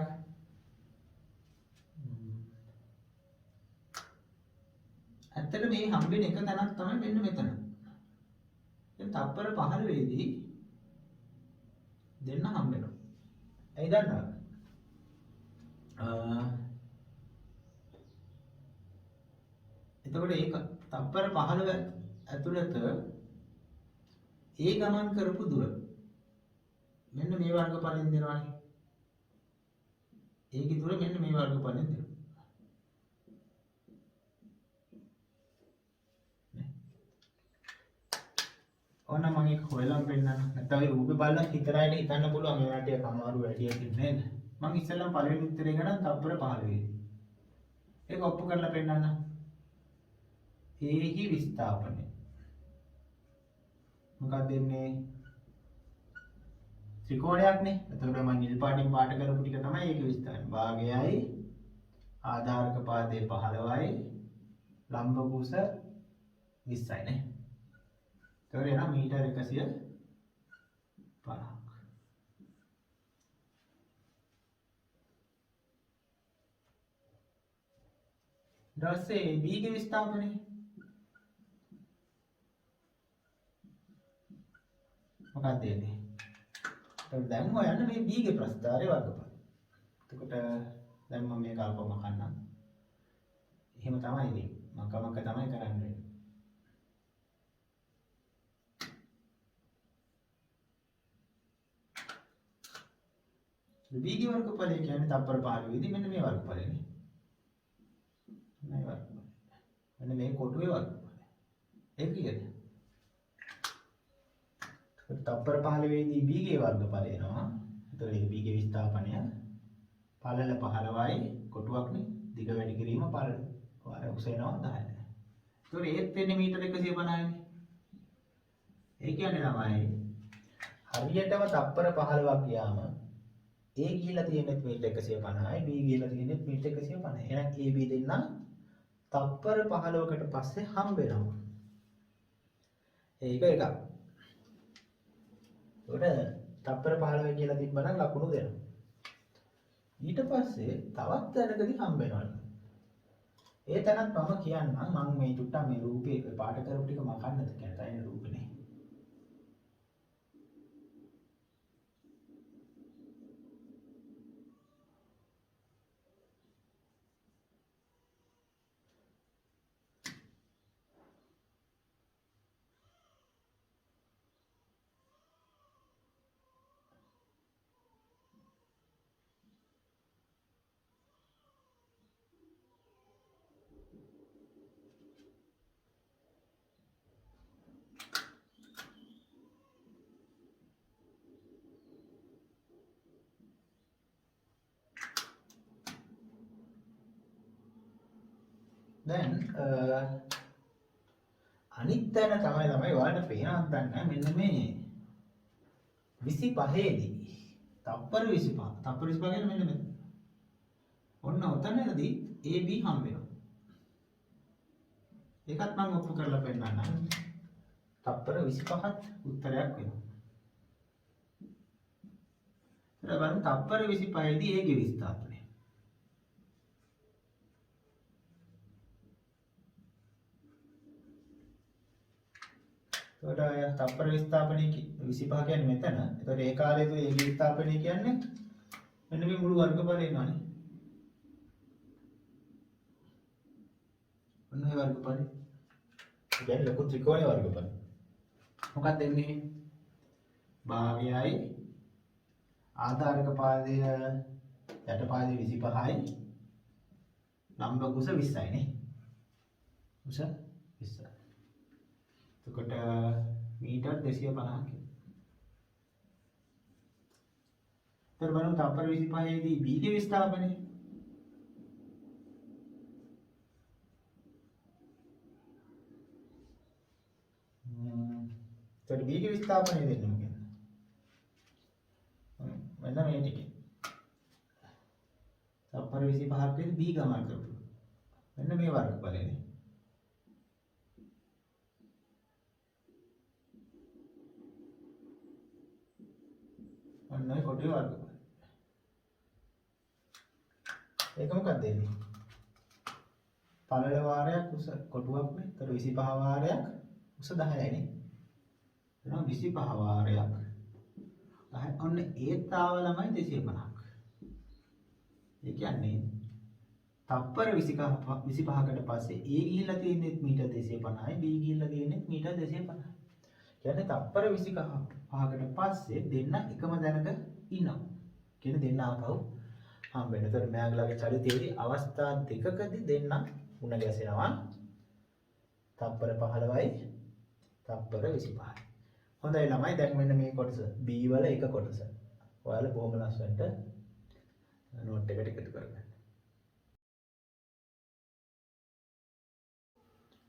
ඇත්තට මේ හම්බෙන එක තැනක් තමයි මෙන්න මෙතන. දැන් තප්පර 15 දී දෙන්න හම්බෙනවා. ඇයි දන්නවද? එතකොට ඒක තප්පර 15 ඇතුළත ඒ ගමන් කරපු දුර මෙන්න මේ වර්ගඵලෙන් දෙනවානේ. ඒකේ දුර මෙන්න මේ වර්ගඵලෙන් දෙනවා. නේ. ඕන මම ඒක හොයලා පෙන්නන්න. නැත්නම් ඒ රූපේ බලලා හිතරයිනේ හිතන්න පුළුවන් මේ වටේ අමාරු වැඩි නේද? මම ඉස්සෙල්ලාම පළවෙනි උත්තරේ ගන්න තප්පර 15. ඒක ඔප්පු කරලා පෙන්නන්න. ඒහි විස්ථාපනය. මොකක්ද දෙන්නේ? ත්‍රිකෝණයක්නේ. එතකොට මම නිල් පාටින් පාට කරපු ටික තමයි ඒකේ විස්තරය. භාගයයි ආධාරක පාදයේ 15යි ලම්බ කුස 20යි නේ. එතකොට එනවා මීටර 150ක්. ඊටසේ B ගේ විස්ථාපනය මොකක්ද දෙන්නේ? එතකොට දැන් හොයන්න මේ B ගේ ප්‍රස්ථාරයේ වර්ගඵල. එතකොට දැන් මම මේක අල්පම කන්නම්. එහෙම තමයි ඉතින්. මම කමක තමයි කරන්නේ. B ගේ වර්ගඵලය කියන්නේ තප්පර 15 දී මෙන්න මේ වර්ගඵලයනේ. මේ වර්ගඵලය. මෙන්න මේ කොටුවේ වර්ගඵලය. ඒක කීයද? තප්පර 15 දී B ගේ වර්ගඵලය එනවා. එතකොට ඒක B ගේ විස්ථාපනය පළල 15යි කොටුවක්නේ. දිග වැඩි කිරීම පළල. වාර උස වෙනවා 10. ඒතකොට ඒත් වෙන්නේ මීටර 150යි. ඒ කියන්නේ තමයි හරියටම තප්පර 15ක් ගියාම A ගිහිලා තියෙන්නේ මීටර 150යි B ගිහිලා තියෙන්නේ මීටර 150යි. එහෙනම් AB දෙන්න තප්පර 15කට පස්සේ හම්බ වෙනවා. ඒක එකක්. ඒකට තප්පර 15 කියලා තිබ්බනම් ලකුණු දෙනවා. ඊට පස්සේ තවත් තැනකදී හම්බ වෙනවා. ඒ තැනත් මම කියන්නම් මම මේ චුට්ටක් මේ රූපේ පාට කරපු ටික මකන්නද කියලා තයින රූපනේ. දැන් අනිත් තැන තමයි ඔයාලට පේනවත් දන්නේ මෙන්න මේ 25 දී තප්පර 25 තප්පර 25 කියන්නේ මෙන්න මෙතන. ඔන්න ඔතනදී AB හම්බ වෙනවා. ඒකත් මම ඔප්පු කරලා පෙන්නන්නම්. තප්පර 25ත් උත්තරයක් වෙනවා. ඊට බලන්න තප්පර 25 දී A ගේ විස්ථාපනය. එතකොට තප්පර විස්ථාපනය 25 කියන්නේ මෙතන. එතකොට ඒ කාලේ තු ඒ විස්ථාපනය කියන්නේ මෙන්න මේ මුළු වර්ගඵලය එනවානේ. ඔන්න ඒ වර්ගඵලය. ඒ කියන්නේ ලොකු ත්‍රිකෝණයේ වර්ගඵලය. මොකක්ද එන්නේ? භාගයයි ආධාරක පාදය යට පාදය 25යි ලම්බ කුස 20යි නේ. කුස 20. එතකොට මීටර් 250 ක්. ඊට බලමු තප්පර 25 දී B ගේ විස්ථාපනය. එතකොට B ගේ විස්ථාපනය දෙන්නේ මොකක්ද? මෙන්න මේ ටිකේ. තප්පර 25ක් දී B ගමන් කරපු. මෙන්න මේ වර්ගඵලයනේ. ඔන්නයි කොටුවේ වර්ගඵලය. ඒක මොකක්ද දෙන්නේ? පළල වාරයක් උස කොටුවක් නේ. ඒතර 25 වාරයක් උස 10යි නේ. එහෙනම් 25 වාරයක් 10. ඔන්න ඒත් ආව ළමයි 250ක්. ඒ කියන්නේ තප්පර 25කට පස්සේ A ගිහිල්ලා තියෙන්නේ මීටර 250යි B ගිහිල්ලා තියෙන්නේ මීටර 250යි. කියන්නේ තප්පර 25කට පස්සේ දෙන්න එකම දැනක ඉන්නවා. කියන දෙන්න ආපහු හම්බ වෙන. ඒතර මෙයාගලගේ චරිතයේදී අවස්ථා දෙකකදී දෙන්න මුණ ගැසෙනවා. තප්පර 15යි තප්පර 25යි. හොඳයි ළමයි දැන් මෙන්න මේ කොටස B වල එක කොටස. ඔයාලා බොහොම ලස්සනට නෝට් එකට එකතු කරගන්න.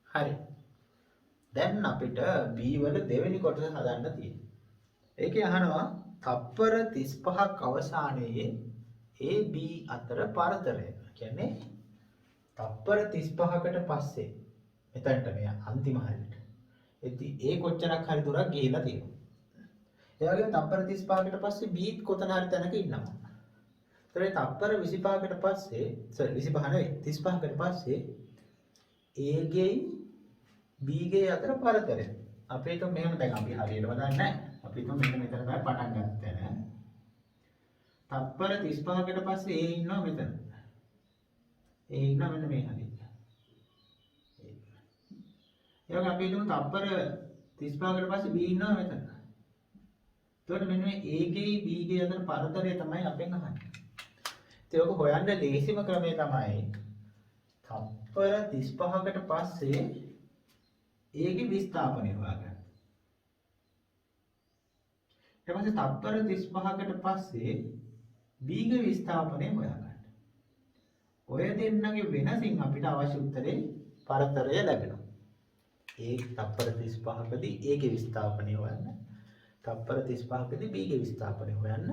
හරි. දැන් අපිට B වල දෙවෙනි කොටස හදන්න තියෙනවා. ඒකේ අහනවා තප්පර 35ක් අවසානයේ A B අතර පරතරය. කියන්නේ තප්පර 35කට පස්සේ මෙතනට මේ අන්තිම හරියට. එති A කොච්චරක් හරි දුරක් ගිහිලා තියෙනවා. ඒ වගේම තප්පර 35කට පස්සේ B කොතන හරි තැනක ඉන්නවා. ඒතරේ තප්පර 25කට පස්සේ 25 නෙවෙයි 35කට පස්සේ A ගේ B ගේ අතර පරතරය. අපි හිතමු මෙහෙම දැන් අපි හරියටම දන්නේ නැහැ. අපි හිතමු මෙන්න මෙතන තමයි පටන් ගන්න. තප්පර 35කට පස්සේ A ඉන්නවා මෙතන. A ඉන්නවා මෙන්න මේ හරියට. ඒ වගේ අපි හිතමු තප්පර 35කට පස්සේ B ඉන්නවා මෙතන. එතකොට මෙන්න මේ A ගේ B ගේ අතර පරතරය තමයි අපෙන් අහන්නේ. ඒක හොයන්න ලේසිම ක්‍රමය තමයි තප්පර 35කට පස්සේ A ගේ විස්ථාපනය හොයාගන්න. ඊට පස්සේ තප්පර 35කට පස්සේ B ගේ විස්ථාපනය හොයාගන්න. ඔය දෙන්නගේ වෙනසින් අපිට අවශ්‍ය උත්තරේ පරතරය ලැබෙනවා. ඒ තප්පර 35කදී A ගේ විස්ථාපනය හොයන්න. තප්පර 35කදී B ගේ විස්ථාපනය හොයන්න.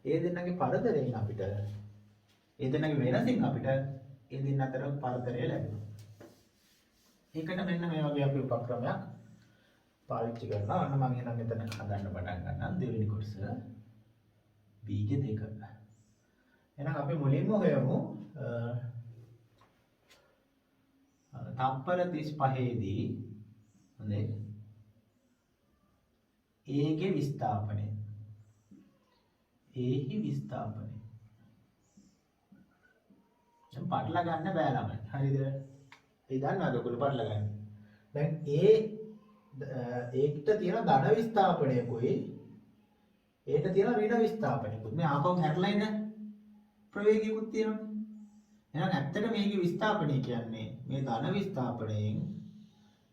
ඒ දෙන්නගේ පරතරයෙන් අපිට ඒ දෙන්නගේ වෙනසින් අපිට ඒ දෙන්න අතර පරතරය ලැබෙනවා. ඒකට මෙන්න මේ වගේ අපි උපක්‍රමයක් පාවිච්චි කරනවා. අන්න මම එහෙනම් මෙතන හදන්න පටන් ගන්නම් දෙවෙනි කොටස B ගේ 2. එහෙනම් අපි මුලින්ම හොයමු තප්පර 35දී හොඳයි A ගේ විස්ථාපනය. A හි විස්ථාපනය. දැන් පටල ගන්න බෑ ළමයි. හරිද? ඒ දන්නවද ඔයගොල්ලෝ පටල ගන්න? දැන් ඒකට තියෙන ධන විස්ථාපනයකුයි ඒට තියෙන ඍණ විස්ථාපනයකුයි. මේ ආපහු හැරලා ඉන්න ප්‍රවේගිකුත් තියෙනවනේ. එහෙනම් ඇත්තට මේකේ විස්ථාපනය කියන්නේ මේ ධන විස්ථාපනයෙන්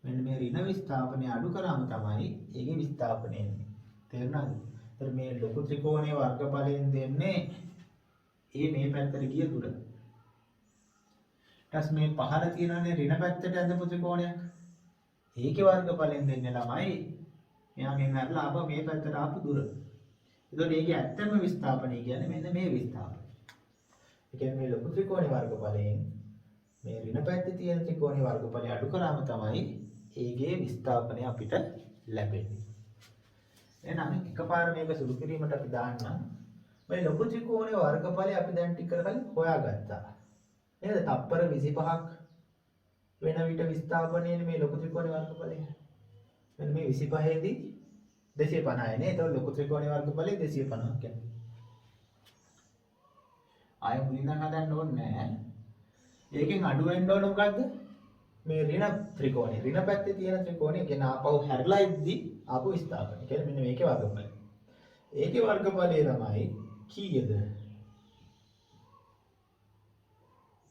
මෙන්න මේ ඍණ විස්ථාපනය අඩු කරාම තමයි ඒකේ විස්ථාපනය එන්නේ. තේරුණාද? ඒතර මේ ලොකු ත්‍රිකෝණයේ වර්ගඵලයෙන් දෙන්නේ මේ පැත්තට ගිය දුර. ඊට මේ පහළ තියෙනනේ ඍණ පැත්තට ඇදපු ත්‍රිකෝණයක්. ඒකේ වර්ගඵලයෙන් දෙන්නේ ළමයි මෙයාගෙන් අරලා ආපහු මේ පැත්තට ආපු දුර. ඒතකොට ඒකේ ඇත්තම විස්ථාපනය කියන්නේ මෙන්න මේ විස්ථාපනය. ඒ කියන්නේ මේ ලොකු ත්‍රිකෝණයේ වර්ගඵලයෙන් මේ ඍණ පැත්තේ තියෙන ත්‍රිකෝණයේ වර්ගඵලය අඩු කරාම තමයි ඒගේ විස්ථාපනය අපිට ලැබෙන්නේ. එහෙනම් එකපාර මේක සුළු කිරීමට අපි දාන්න මේ ලොකු ත්‍රිකෝණයේ වර්ගඵලය අපි දැන් ටික කලින් හොයාගත්තා. නේද? තප්පර 25ක් වෙන විට විස්ථාපනයේ මේ ලොකු ත්‍රිකෝණයේ වර්ගඵලය. මෙන්න මේ 25 දී 250යි නේ. ඒතකොට ලොකු ත්‍රිකෝණයේ වර්ගඵලය 250 කියන්නේ. ආයෙ මුලින්ම හදන්න ඕනේ නැහැ. ඒකෙන් අඩු වෙන්න ඕන මොකද්ද? මේ ඍණ ත්‍රිකෝණය. ඍණ පැත්තේ තියෙන ත්‍රිකෝණය කියන ආපහු හැරලා ඉද්දි ආපහු විස්ථාපනය. කියන්නේ මෙන්න මේකේ වර්ගඵලය. ඒකේ වර්ගඵලය තමයි කීයද?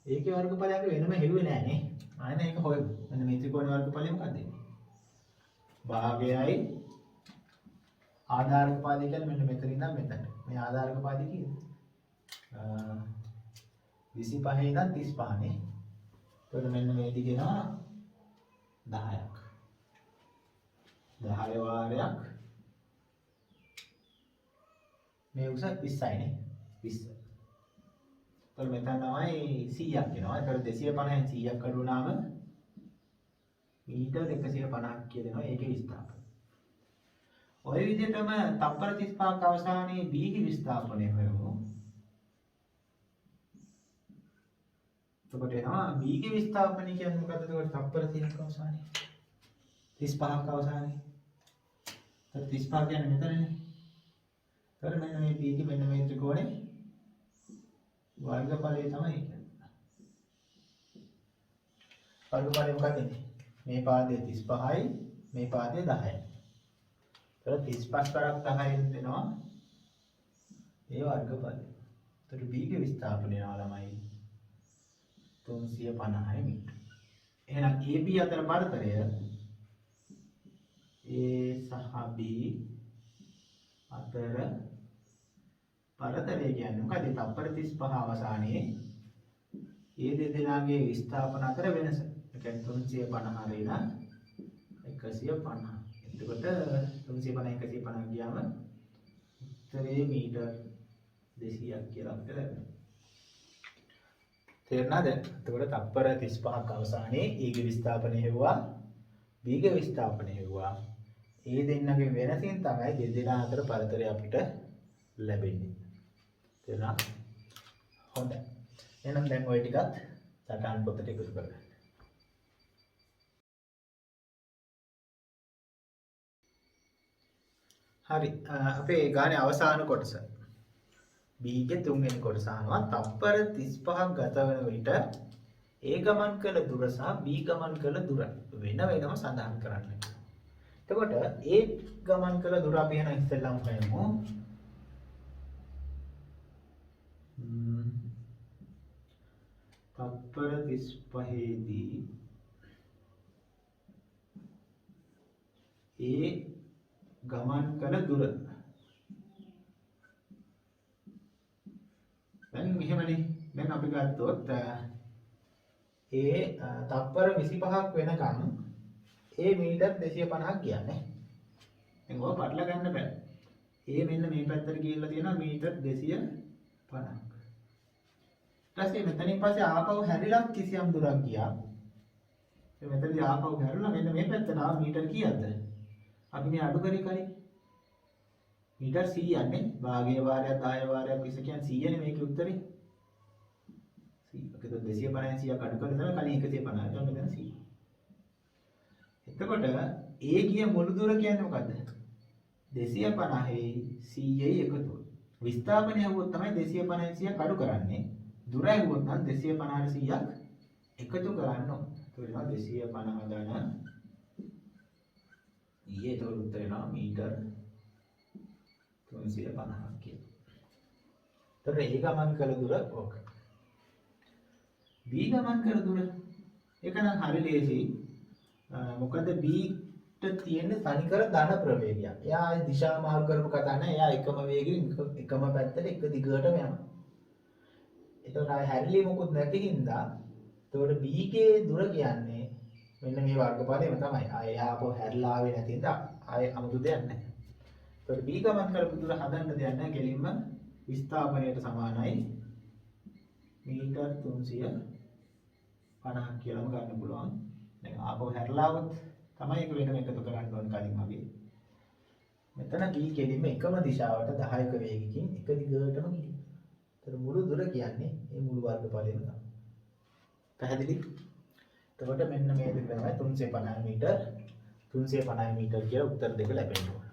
ඒකේ වර්ගඵලය අපි වෙනම හෙළුවේ නෑ නේ. ආයෙත් ඒක හොයමු. මෙන්න මේ ත්‍රිකෝණයේ වර්ගඵලය මොකක්ද? භාගයයි ආධාරක පාදේ කියන්නේ මෙන්න මෙතන ඉඳන් මෙතන. මේ ආධාරක පාදේ කීයද? 25 ඉඳන් 35 නේ. එතකොට මෙන්න මේ දිගේනවා 10ක්. 10 වාරයක් මේ උස 20යි නේ. 20. එතකොට මෙතන තමයි 100ක් එනවා. එතකොට 250න් 100ක් අඩු වුණාම මීටර් 150ක් කියලා දෙනවා. ඒකේ විස්ථාපනය. ඔය විදිහටම තප්පර 35ක අවසානයේ B ගේ විස්ථාපනය හොයමු. එතකොට එනවා B ගේ විස්ථාපනය කියන්නේ මොකද්ද? එතකොට තප්පර 30ක අවසානයේ 35ක අවසානයේ. එතකොට 35 කියන්නේ මෙතනනේ. එතකොට මෙන්න මේ B ගේ මෙන්න මේ ත්‍රිකෝණේ වර්ගඵලය තමයි කියන්නේ. වර්ගඵලය මොකක්ද? මේ පාදයේ 35යි මේ පාදයේ 10යි. එතකොට 35 කරක් 10න් දෙනවා ඒ වර්ගඵලය. එතකොට B ගේ විස්ථාපනය ළමයි 350 මීටර. එහෙනම් AB අතර පරතරය A සහ B අතර පරතරය කියන්නේ මොකද? තප්පර 35 අවසානයේ මේ දෙදෙනාගේ විස්ථාපන අතර වෙනස. ඒ කියන්නේ 350 ඍණ 150. එතකොට 350 150 ගියාම උත්තරේ මීටර් 200ක් කියලා අපිට ලැබෙනවා. තේරුණාද? එතකොට තප්පර 35ක් අවසානයේ A ගේ විස්ථාපනය හෙව්වා B ගේ විස්ථාපනය හෙව්වා. ඒ දෙන්නගේ වෙනසින් තමයි දෙදෙනා අතර පරතරය අපිට ලැබෙන්නේ. තේරුණා? හොඳයි. එහෙනම් දැන් ওই ටිකත් සටහන් පොතට එකතු කරගන්න. හරි. අපේ ගානේ අවසාන කොටස. B ගේ තුන්වෙනි කොටස අහනවා තප්පර 35ක් ගත වෙන විට A ගමන් කළ දුර සහ B ගමන් කළ දුර වෙන වෙනම සඳහන් කරන්න. එතකොට ඒ ගමන් කළ දුර අපි යන ඉස්සෙල්ලම හොයමු. තත්පර 35 දී ඒ ගමන් කළ දුර. දැන් මෙහෙමනේ. දැන් අපි ගත්තොත් ඒ තත්පර 25ක් වෙනකන් ඒ මීටර් 250ක් කියන්නේ. දැන් ඔය පටල ගන්න බෑ. ඒ මෙන්න මේ පැත්තට ගිහිල්ලා තියෙනවා මීටර් 250ක්. ඊට මෙතනින් පස්සේ ආපහු හැරිලා කිසියම් දුරක් ගියා. ඒ මෙතනදී ආපහු හැරිලා මෙන්න මේ පැත්තට ආව මීටර් කීයද? අපි මේ අඩු කරේ කලින්. මීටර් 100ක් නේ. භාගයේ වාරයක් 10 වාරයක් 20 කියන්නේ 100 නේ මේකේ උත්තරේ. 100. ඒක 250 100ක් අඩු කරලා තමයි කලින් 150. දැන් මෙතන 100. එතකොට ඒ ගිය මුළු දුර කියන්නේ මොකද්ද? 250යි 100යි එකතු. විස්ථාපනය වුවොත් තමයි 250 100ක් අඩු කරන්නේ. දුර ඇහුවොත් නම් 250ට 100ක් එකතු කරන්න ඕන. ඒක වෙනවා 250 ගණන් ඊයේ ඒක උත්තර වෙනවා මීටර 350ක් කියලා. ඒතර ඒ ගමන් කළ දුර ඕක. B ගමන් කළ දුර ඒක නම් හරි ලේසි. මොකද B ට තියෙන තනිකර ධන ප්‍රවේගයක්. එයා දිශා මාරු කරපු කතා නැහැ. එයා එකම වේගයෙන් එකම පැත්තට එක දිගටම යනවා. එතකොට ආය හැරිලි මොකුත් නැති හින්දා එතකොට B ගේ දුර කියන්නේ මෙන්න මේ වර්ගඵලයම තමයි. ආය ආපහු හැරිලා ආවේ නැති හින්දා ආය 아무තු දෙයක් නැහැ. එතකොට B ගමන් කරපු දුර හදන්න දෙයක් නැහැ. කෙලින්ම විස්ථාපනයට සමානයි මීටර් 350ක් කියලාම ගන්න පුළුවන්. දැන් ආපහු හැරිලා આવොත් තමයි ඒක වෙනම එකතු කරන්න ඕන කලින් වගේ. මෙතන B කෙලින්ම එකම දිශාවට 10ක වේගකින් එක දිගටම ගිහින්. ඒතර මුළු දුර කියන්නේ මේ මුළු වර්ගඵලයම තමයි. පැහැදිලි? එතකොට මෙන්න මේ දෙක තමයි 350 මීටර 350 මීටර කියලා උත්තර දෙක ලැබෙන්න ඕන.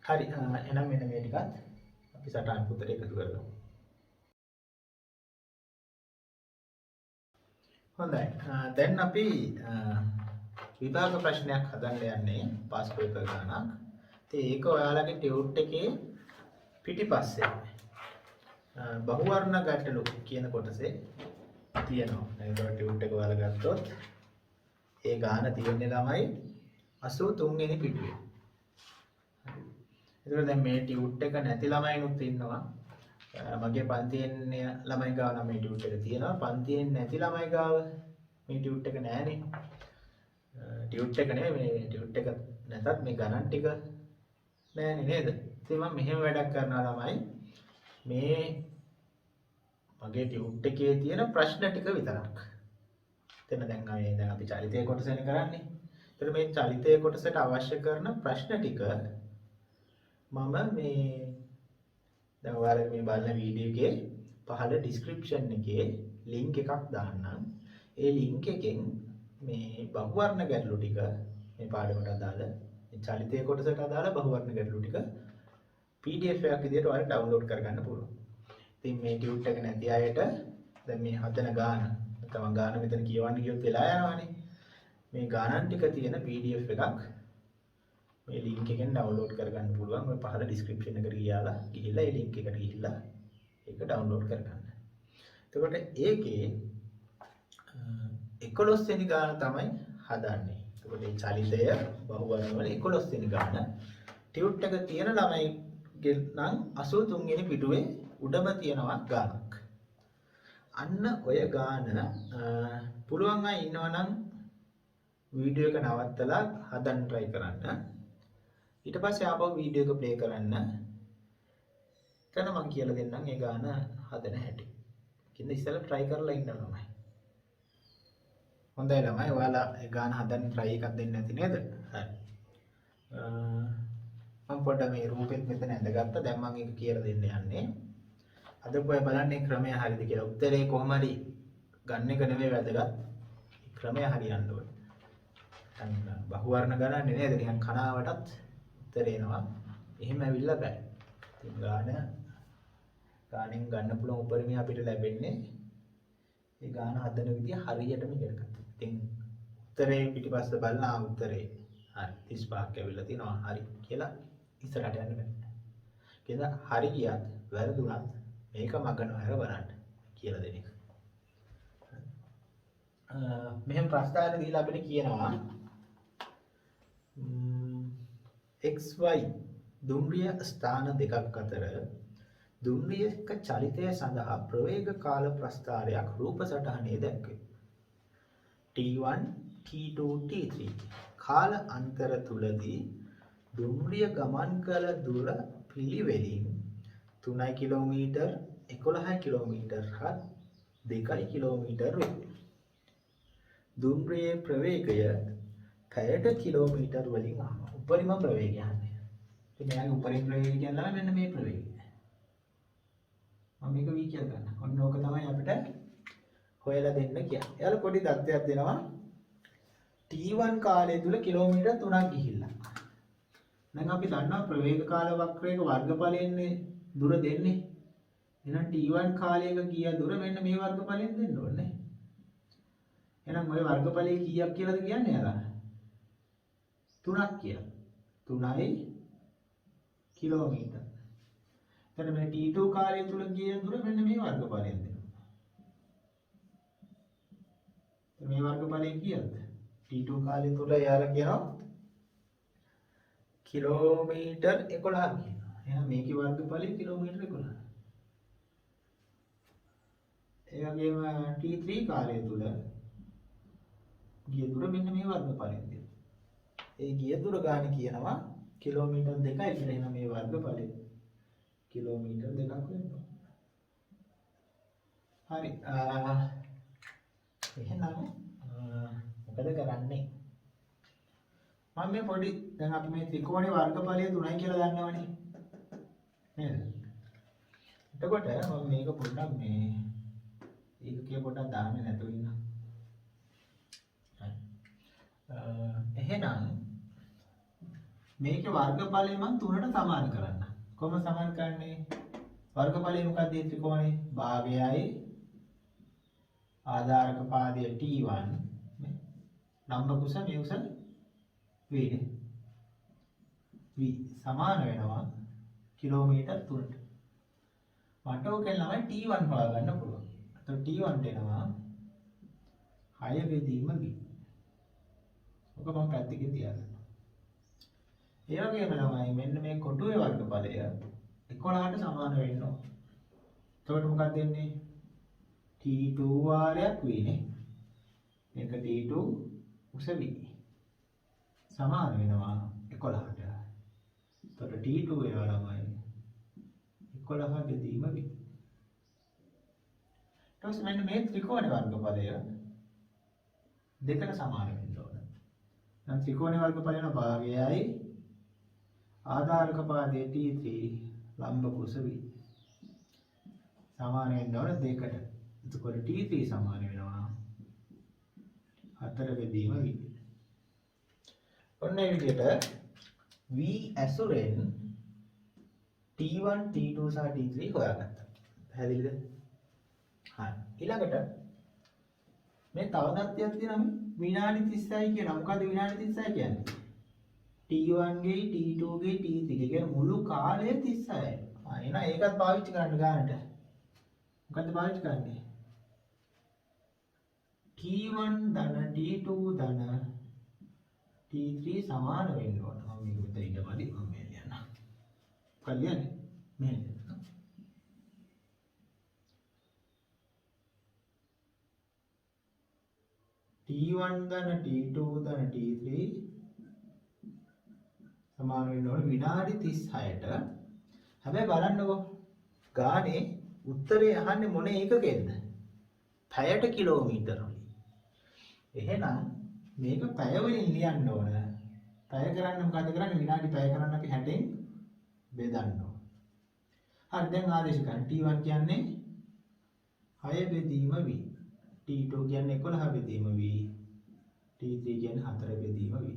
හරි. එහෙනම් මෙන්න මේ ටිකත් අපි සටහන් පුතට එකතු කරගමු. හොඳයි. දැන් අපි විභාග ප්‍රශ්නයක් හදන්න යන්නේ පාස් පේපර් ගණනක්. ඉතින් ඒක ඔයාලගේ ටියුට් එකේ පිටිපස්සේ බහුවර්ණ ගැටලු කියන කොටසේ තියෙනවා. දැන් ඒක ටියුට් එක ඔයාලා ගත්තොත් ඒ ගාන තියෙන්නේ ළමයි 83 වෙනි පිටුවේ. ඒතකොට දැන් මේ ටියුට් එක නැති ළමයිනුත් ඉන්නවා. මගේ පන්තියේ ළමයි ගාව නම් මේ ටියුට් එක තියෙනවා. පන්තියේ නැති ළමයි ගාව මේ ටියුට් එක නැහැනේ. ටියුට් එක නෙමෙයි මේ ටියුට් එක නැතත් මේ ගණන් ටික නෑනේ නේද? ඉතින් මම මෙහෙම වැඩක් කරනවා ළමයි මේ මගේ ටියුට් එකේ තියෙන ප්‍රශ්න ටික විතරක්. එතන දැන් අපි චලිතය කොටසනේ කරන්නේ. ඒතර මේ චලිතය කොටසට අවශ්‍ය කරන ප්‍රශ්න ටික මම මේ දැන් ඔයාලා මේ බලන වීඩියෝ එකේ පහළ ඩිස්ක්‍රිප්ෂන් එකේ link එකක් දාන්නම්. ඒ link එකෙන් මේ බහුවර්ණ ගැටලු ටික මේ පාඩමට අදාළ මේ චලිතය කොටසට අදාළ බහුවර්ණ ගැටලු ටික PDF එකක් විදිහට ඔයාලා ඩවුන්ලෝඩ් කරගන්න පුළුවන්. ඉතින් මේ ටියුට් එක නැති අයට දැන් මේ හදන ගාන නැත්නම් ගාන මෙතන කියවන්න ගියොත් වෙලා යනවානේ. මේ ගානන් ටික තියෙන PDF එකක් මේ link එකෙන් ඩවුන්ලෝඩ් කරගන්න පුළුවන්. ඔය පහළ ඩිස්ක්‍රිප්ෂන් එකට ගිහිල්ලා ඒ link එකට ගිහිල්ලා ඒක ඩවුන්ලෝඩ් කරගන්න. එතකොට ඒකේ 11 වෙනි ගාන තමයි හදන්නේ. එතකොට මේ චලිතය බහුවර්ණ වල 11 වෙනි ගාන ටියුට් එක තියෙන ළමයිගේ නම් 83 වෙනි පිටුවේ උඩම තියෙනවා ගානක්. අන්න ඔය ගාන පුළුවන් අය ඉන්නවනම් වීඩියෝ එක නවත්තලා හදන්න try කරන්න. ඊට පස්සේ ආපහු වීඩියෝ එක ප්ලේ කරන්න. එතන මම කියලා දෙන්නම් ඒ ගාන හදන හැටි. කින්ද ඉස්සෙල්ලා try කරලා ඉන්න ළමයි. හොඳයි ළමයි ඔයාලා ඒ ගාන හදන්න try එකක් දෙන්න නැති නේද? හරි. මම පොඩ්ඩක් මේ රූපෙත් මෙතන ඇඳගත්තා. දැන් මම ඒක කියලා දෙන්න යන්නේ. අද ඔය බලන්නේ ක්‍රමය හරියද කියලා. උත්තරේ කොහොම හරි ගන්න එක නෙමෙයි වැදගත්. ක්‍රමය හරියන්න ඕනේ. දැන් බහුවර්ණ ගණන්නේ නේද? නිකන් කනාවටත් උත්තර එනවා. එහෙම ඇවිල්ලා බෑ. ඉතින් ගානෙන් ගන්න පුළුවන් උපරිමය අපිට ලැබෙන්නේ ඒ ගාන හදන විදිය හරියටම ඉගෙන ගන්න. ඉතින් උත්තරේ පිටිපස්ස බලන උත්තරේ හරි 35ක් ඇවිල්ලා තිනවා. හරි කියලා ඉස්සරහට යන්න බෑ. කියලා හරි ගියත් වැරදුනත් මේක මග නොහැර බලන්න කියලා දෙන එක. මෙහෙම ප්‍රස්තාවන දීලා අපිට කියනවා XY දුම්රිය ස්ථාන දෙකක් අතර දුම්රියක චලිතය සඳහා ප්‍රවේග කාල ප්‍රස්ථාරයක් රූප සටහනේ දැක්වේ. T1 T2 T3 කාල අන්තර තුලදී දුම්රිය ගමන් කළ දුර පිළිවෙලින් 3 කිලෝමීටර් 11 කිලෝමීටර් හත් 2 කිලෝමීටර් වේ. දුම්රියේ ප්‍රවේගය පැයට කිලෝමීටර් වලින් උපරිම ප්‍රවේගය යන්නේ. ඉතින් මෙයාගේ උපරිම ප්‍රවේගය කියනවා මෙන්න මේ ප්‍රවේගය. මම මේක වී කියලා ගන්න. ඔන්න ඕක තමයි අපිට හොයලා දෙන්න කියන්නේ. එයාලා පොඩි தත්ත්වයක් දෙනවා. T1 කාලය තුල කිලෝමීටර් 3ක් ගිහිල්ලා. දැන් අපි දන්නවා ප්‍රවේග කාල වක්‍රයක වර්ගඵලයෙන්නේ දුර දෙන්නේ. එහෙනම් T1 කාලයක ගිය දුර මෙන්න මේ වර්ගඵලයෙන් දෙන්න ඕනේ. එහෙනම් ඔය වර්ගඵලය කීයක් කියලාද කියන්නේ අර? 3ක් කියලා. 3යි කිලෝමීටර්. එතන මේ T2 කාලය තුල ගිය දුර මෙන්න මේ වර්ගඵලයෙන් දෙනවා. මේ වර්ගඵලය කීයද? T2 කාලය තුල යාලා කියනවා කිලෝමීටර් 11 කියනවා. එහෙනම් මේකේ වර්ගඵලය කිලෝමීටර් 11. ඒ වගේම T3 කාලය තුල ගිය දුර මෙන්න මේ වර්ගඵලයෙන් දෙනවා. ඒ ගිය දුර ගාන කියනවා කිලෝමීටර් 2යි කියලා. එහෙනම් මේ වර්ගඵලය කිලෝමීටර් 2ක් වෙනවා. හරි. එහෙනම් මොකද කරන්නේ? මම මේ පොඩි දැන් අපි මේ ත්‍රිකෝණේ වර්ගඵලය 3යි කියලා දන්නවනේ. නේද? එතකොට මම මේක පොඩ්ඩක් මේ ඒකේ පොඩ්ඩක් දාන්න නැතුව ඉන්නම්. එහෙනම් මේකේ වර්ගඵලය මම 3ට සමාන කරන්න. කොහොම සමාන කරන්නේ? වර්ගඵලය මොකක්ද මේ ත්‍රිකෝණේ? භාගයයි ආධාරක පාදය T1 ලම්බ කුස මියුස V නේ. V සමාන වෙනවා කිලෝමීටර් 3ට. මට ඔකෙන් ළමයි T1 හොයාගන්න පුළුවන්. එතකොට T1 එනවා 6 බෙදීම V. ඔක මම පැත්තකින් තියාගන්නවා. ඒ වගේම ළමයි මෙන්න මේ කොටුවේ වර්ගඵලය 11ට සමාන වෙන්න ඕන. එතකොට මොකක්ද වෙන්නේ? T2 වාරයක් V නේ. මේක T2 උස V. සමාන වෙනවා 11ට. එතකොට T2 ඒවා ළමයි 11 බෙදීම V. ඊට පස්සේ මෙන්න මේ ත්‍රිකෝණ වර්ගඵලය දෙකට සමාන වෙන්න ඕන. නම් ත්‍රිකෝණ වර්ගඵලය යන භාගයයි ආධාරක පාදයේ T3 ලම්බ කුස V. සමාන වෙන්න ඕන දෙකට. එතකොට T3 සමාන වෙනවා 4 බෙදීම V. ඔන්න ඒ විදිහට V ඇසුරෙන් T1 T2 සහ T3 හොයාගත්තා. පැහැදිලිද? හරි. ඊළඟට මේ තව தත්ත්වයක් තියෙනවා විනාඩි 30යි කියනවා. මොකද විනාඩි 30යි කියන්නේ? T1 ගේ T2 ගේ T3 ගේ කියන මුළු කාලය 30යි. එහෙනම් ඒකත් පාවිච්චි කරන්න ගන්නට. මොකද්ද පාවිච්චි කරන්නේ? T1 ධන T2 ධන T3 සමාන වෙන්න ඕන. මම මේක මෙතන ඉඳමදි මම මේ ලියන්න. මොකක්ද කියන්නේ? මේ T1 ධන T2 ධන T3 සමාන වෙන්න ඕන විනාඩි 36ට. හැබැයි බලන්නකෝ ගානේ උත්තරේ අහන්නේ මොන එකකෙන්ද? පැයට කිලෝමීටර වලින්. එහෙනම් මේක පැය වලින් ලියන්න ඕන. පැය කරන්න මොකද කරන්නේ? විනාඩි පැය කරන්න අපි 60න් බෙදන්න ඕන. හරි දැන් ආදේශ කරන්න. T1 කියන්නේ 6 බෙදීම V. T2 කියන්නේ 11 බෙදීම V. T3 කියන්නේ 4 බෙදීම V.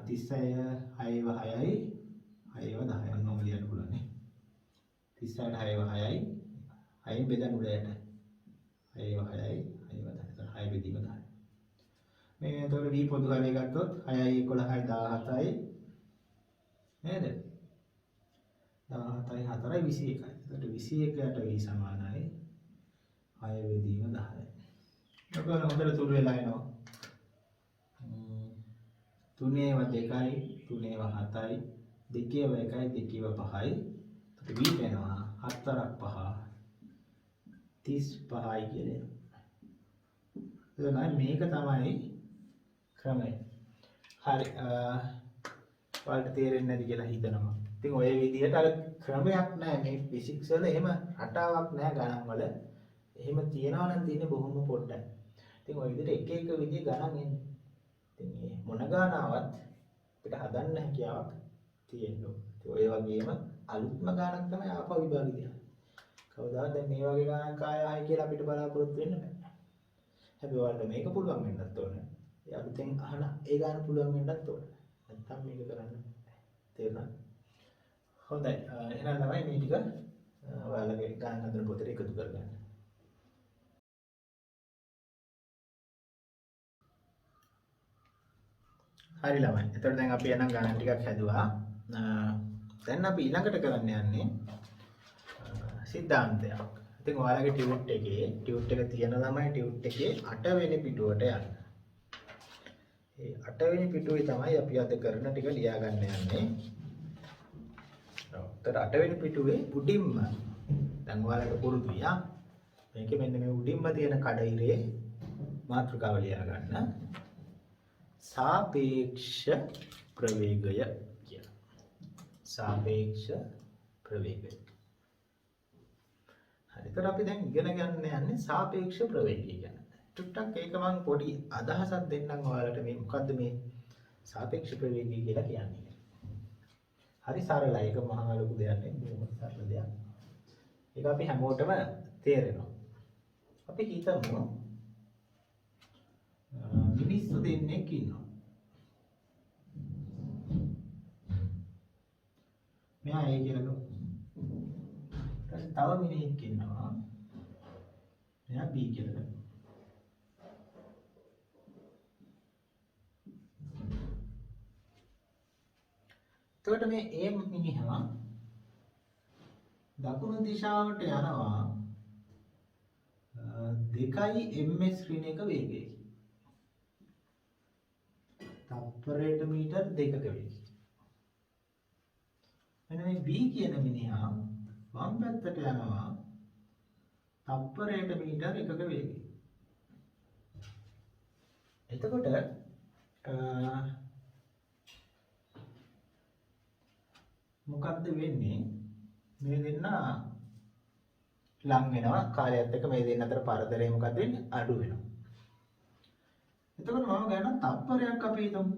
36 6ව 6යි 6ව 10යි ඔන්න ඔබ ලියන්න පුළුවන් නේ. 36ට 6ව 6යි 6න් බෙදන්න උඩයට 6ව 6යි 6ව 10. 6 බෙදීම 10. මේ එතකොට v පොදු කරේ ගත්තොත් 6යි 11යි 17යි නේද? 17යි 4යි 21යි. එතකොට 21ට v සමානයි 6 බෙදීම 10යි. ඔක හොඳට තුරු වෙලා එනවා. 3ේව 2යි 3ේව 7යි 2ේව 1යි 2ේව 5යි. එතකොට v වෙනවා 4ක් 5 35යි කියලා. එතන මේක තමයි ක්‍රමය. හරි ඔයාලට තේරෙන්නේ නැති කියලා හිතනවා. ඉතින් ඔය විදිහට අර ක්‍රමයක් නැහැ මේ ෆිසික්ස් වල එහෙම රටාවක් නැහැ ගණන් වල. එහෙම තියනවා නම් තියෙන්නේ බොහොම පොඩ්ඩයි. ඉතින් ඔය විදිහට එක එක විදිහ ගණන් එන්නේ. ඉතින් මේ මොන ගානාවක් අපිට හදන්න හැකියාවක් තියෙනවා. ඉතින් ඔය වගේම අලුත්ම ගානක් තමයි ආපහු විභාගෙදී. කවදාද දැන් මේ වගේ ගානක් ආයයි කියලා අපිට බලාපොරොත්තු වෙන්න බෑ. හැබැයි ඔයාලට මේක පුළුවන් වෙන්නත් ඕනේ. ඒ අලුතෙන් අහන ඒ ගාන පුළුවන් වෙන්නත් ඕනේ. නැත්තම් මේක කරන්න තේරුණාද? හොඳයි. එහෙනම් තමයි මේ ටික ඔයාලගේ ගාන හදන පොතේ එකතු කරගන්න. හරි ළමයි. එතකොට දැන් අපි එනම් ගණන් ටිකක් හැදුවා. දැන් අපි ඊළඟට කරන්න යන්නේ සිද්ධාන්තයක්. ඉතින් ඔයාලගේ ටියුට් එක තියෙන ළමයි ටියුට් එකේ 8 වෙනි පිටුවට යන්න. ඒ 8 වෙනි පිටුවේ තමයි අපි අද කරන ටික ලියා ගන්න යන්නේ. ඔතන 8 වෙනි පිටුවේ උඩින්ම දැන් ඔයාලට පුරුදුයි ආ. මේකේ මෙන්න මේ උඩින්ම තියෙන කඩිරේ මාතෘකාව ලියා ගන්න. सापेक्ष प्रवेगය කියලා. सापेक्ष प्रवेगය. හරි. ඒතර අපි දැන් ඉගෙන ගන්න යන්නේ सापेक्ष ප්‍රවේගය ගැන. ටුට්ටක් ඒක මම පොඩි අදහසක් දෙන්නම් ඔයාලට මේ මොකද්ද මේ सापेक्ष ප්‍රවේගය කියලා කියන්නේ. හරි සරලයි. ඒක මහා ලොකු දෙයක් නෙවෙයි. බොහොම සරල දෙයක්. ඒක අපි හැමෝටම තේරෙනවා. අපි හිතමු මිනිස්සු දෙන්නෙක් ඉන්නවා. මෙයා A කියලා ගමු. ඊට තව මිනිහෙක් ඉන්නවා. මෙයා B කියලා ගමු. එතකොට මේ A මිනිහා දකුණු දිශාවට යනවා 2 ms ඍණයක වේගයකින්. තප්පරයට මීටර් 2ක වේගය. මෙන්න මේ B කියන මිනිහා වම් පැත්තට යනවා තප්පරයට මීටර් 1ක වේගය. එතකොට මොකක්ද වෙන්නේ? මේ දෙන්න ලං වෙනවා කාලයත් එක්ක මේ දෙන්න අතර පරතරය මොකක්ද වෙන්නේ? අඩු වෙනවා. එතකොට මම ගන්න තප්පරයක් අපි හිතමු.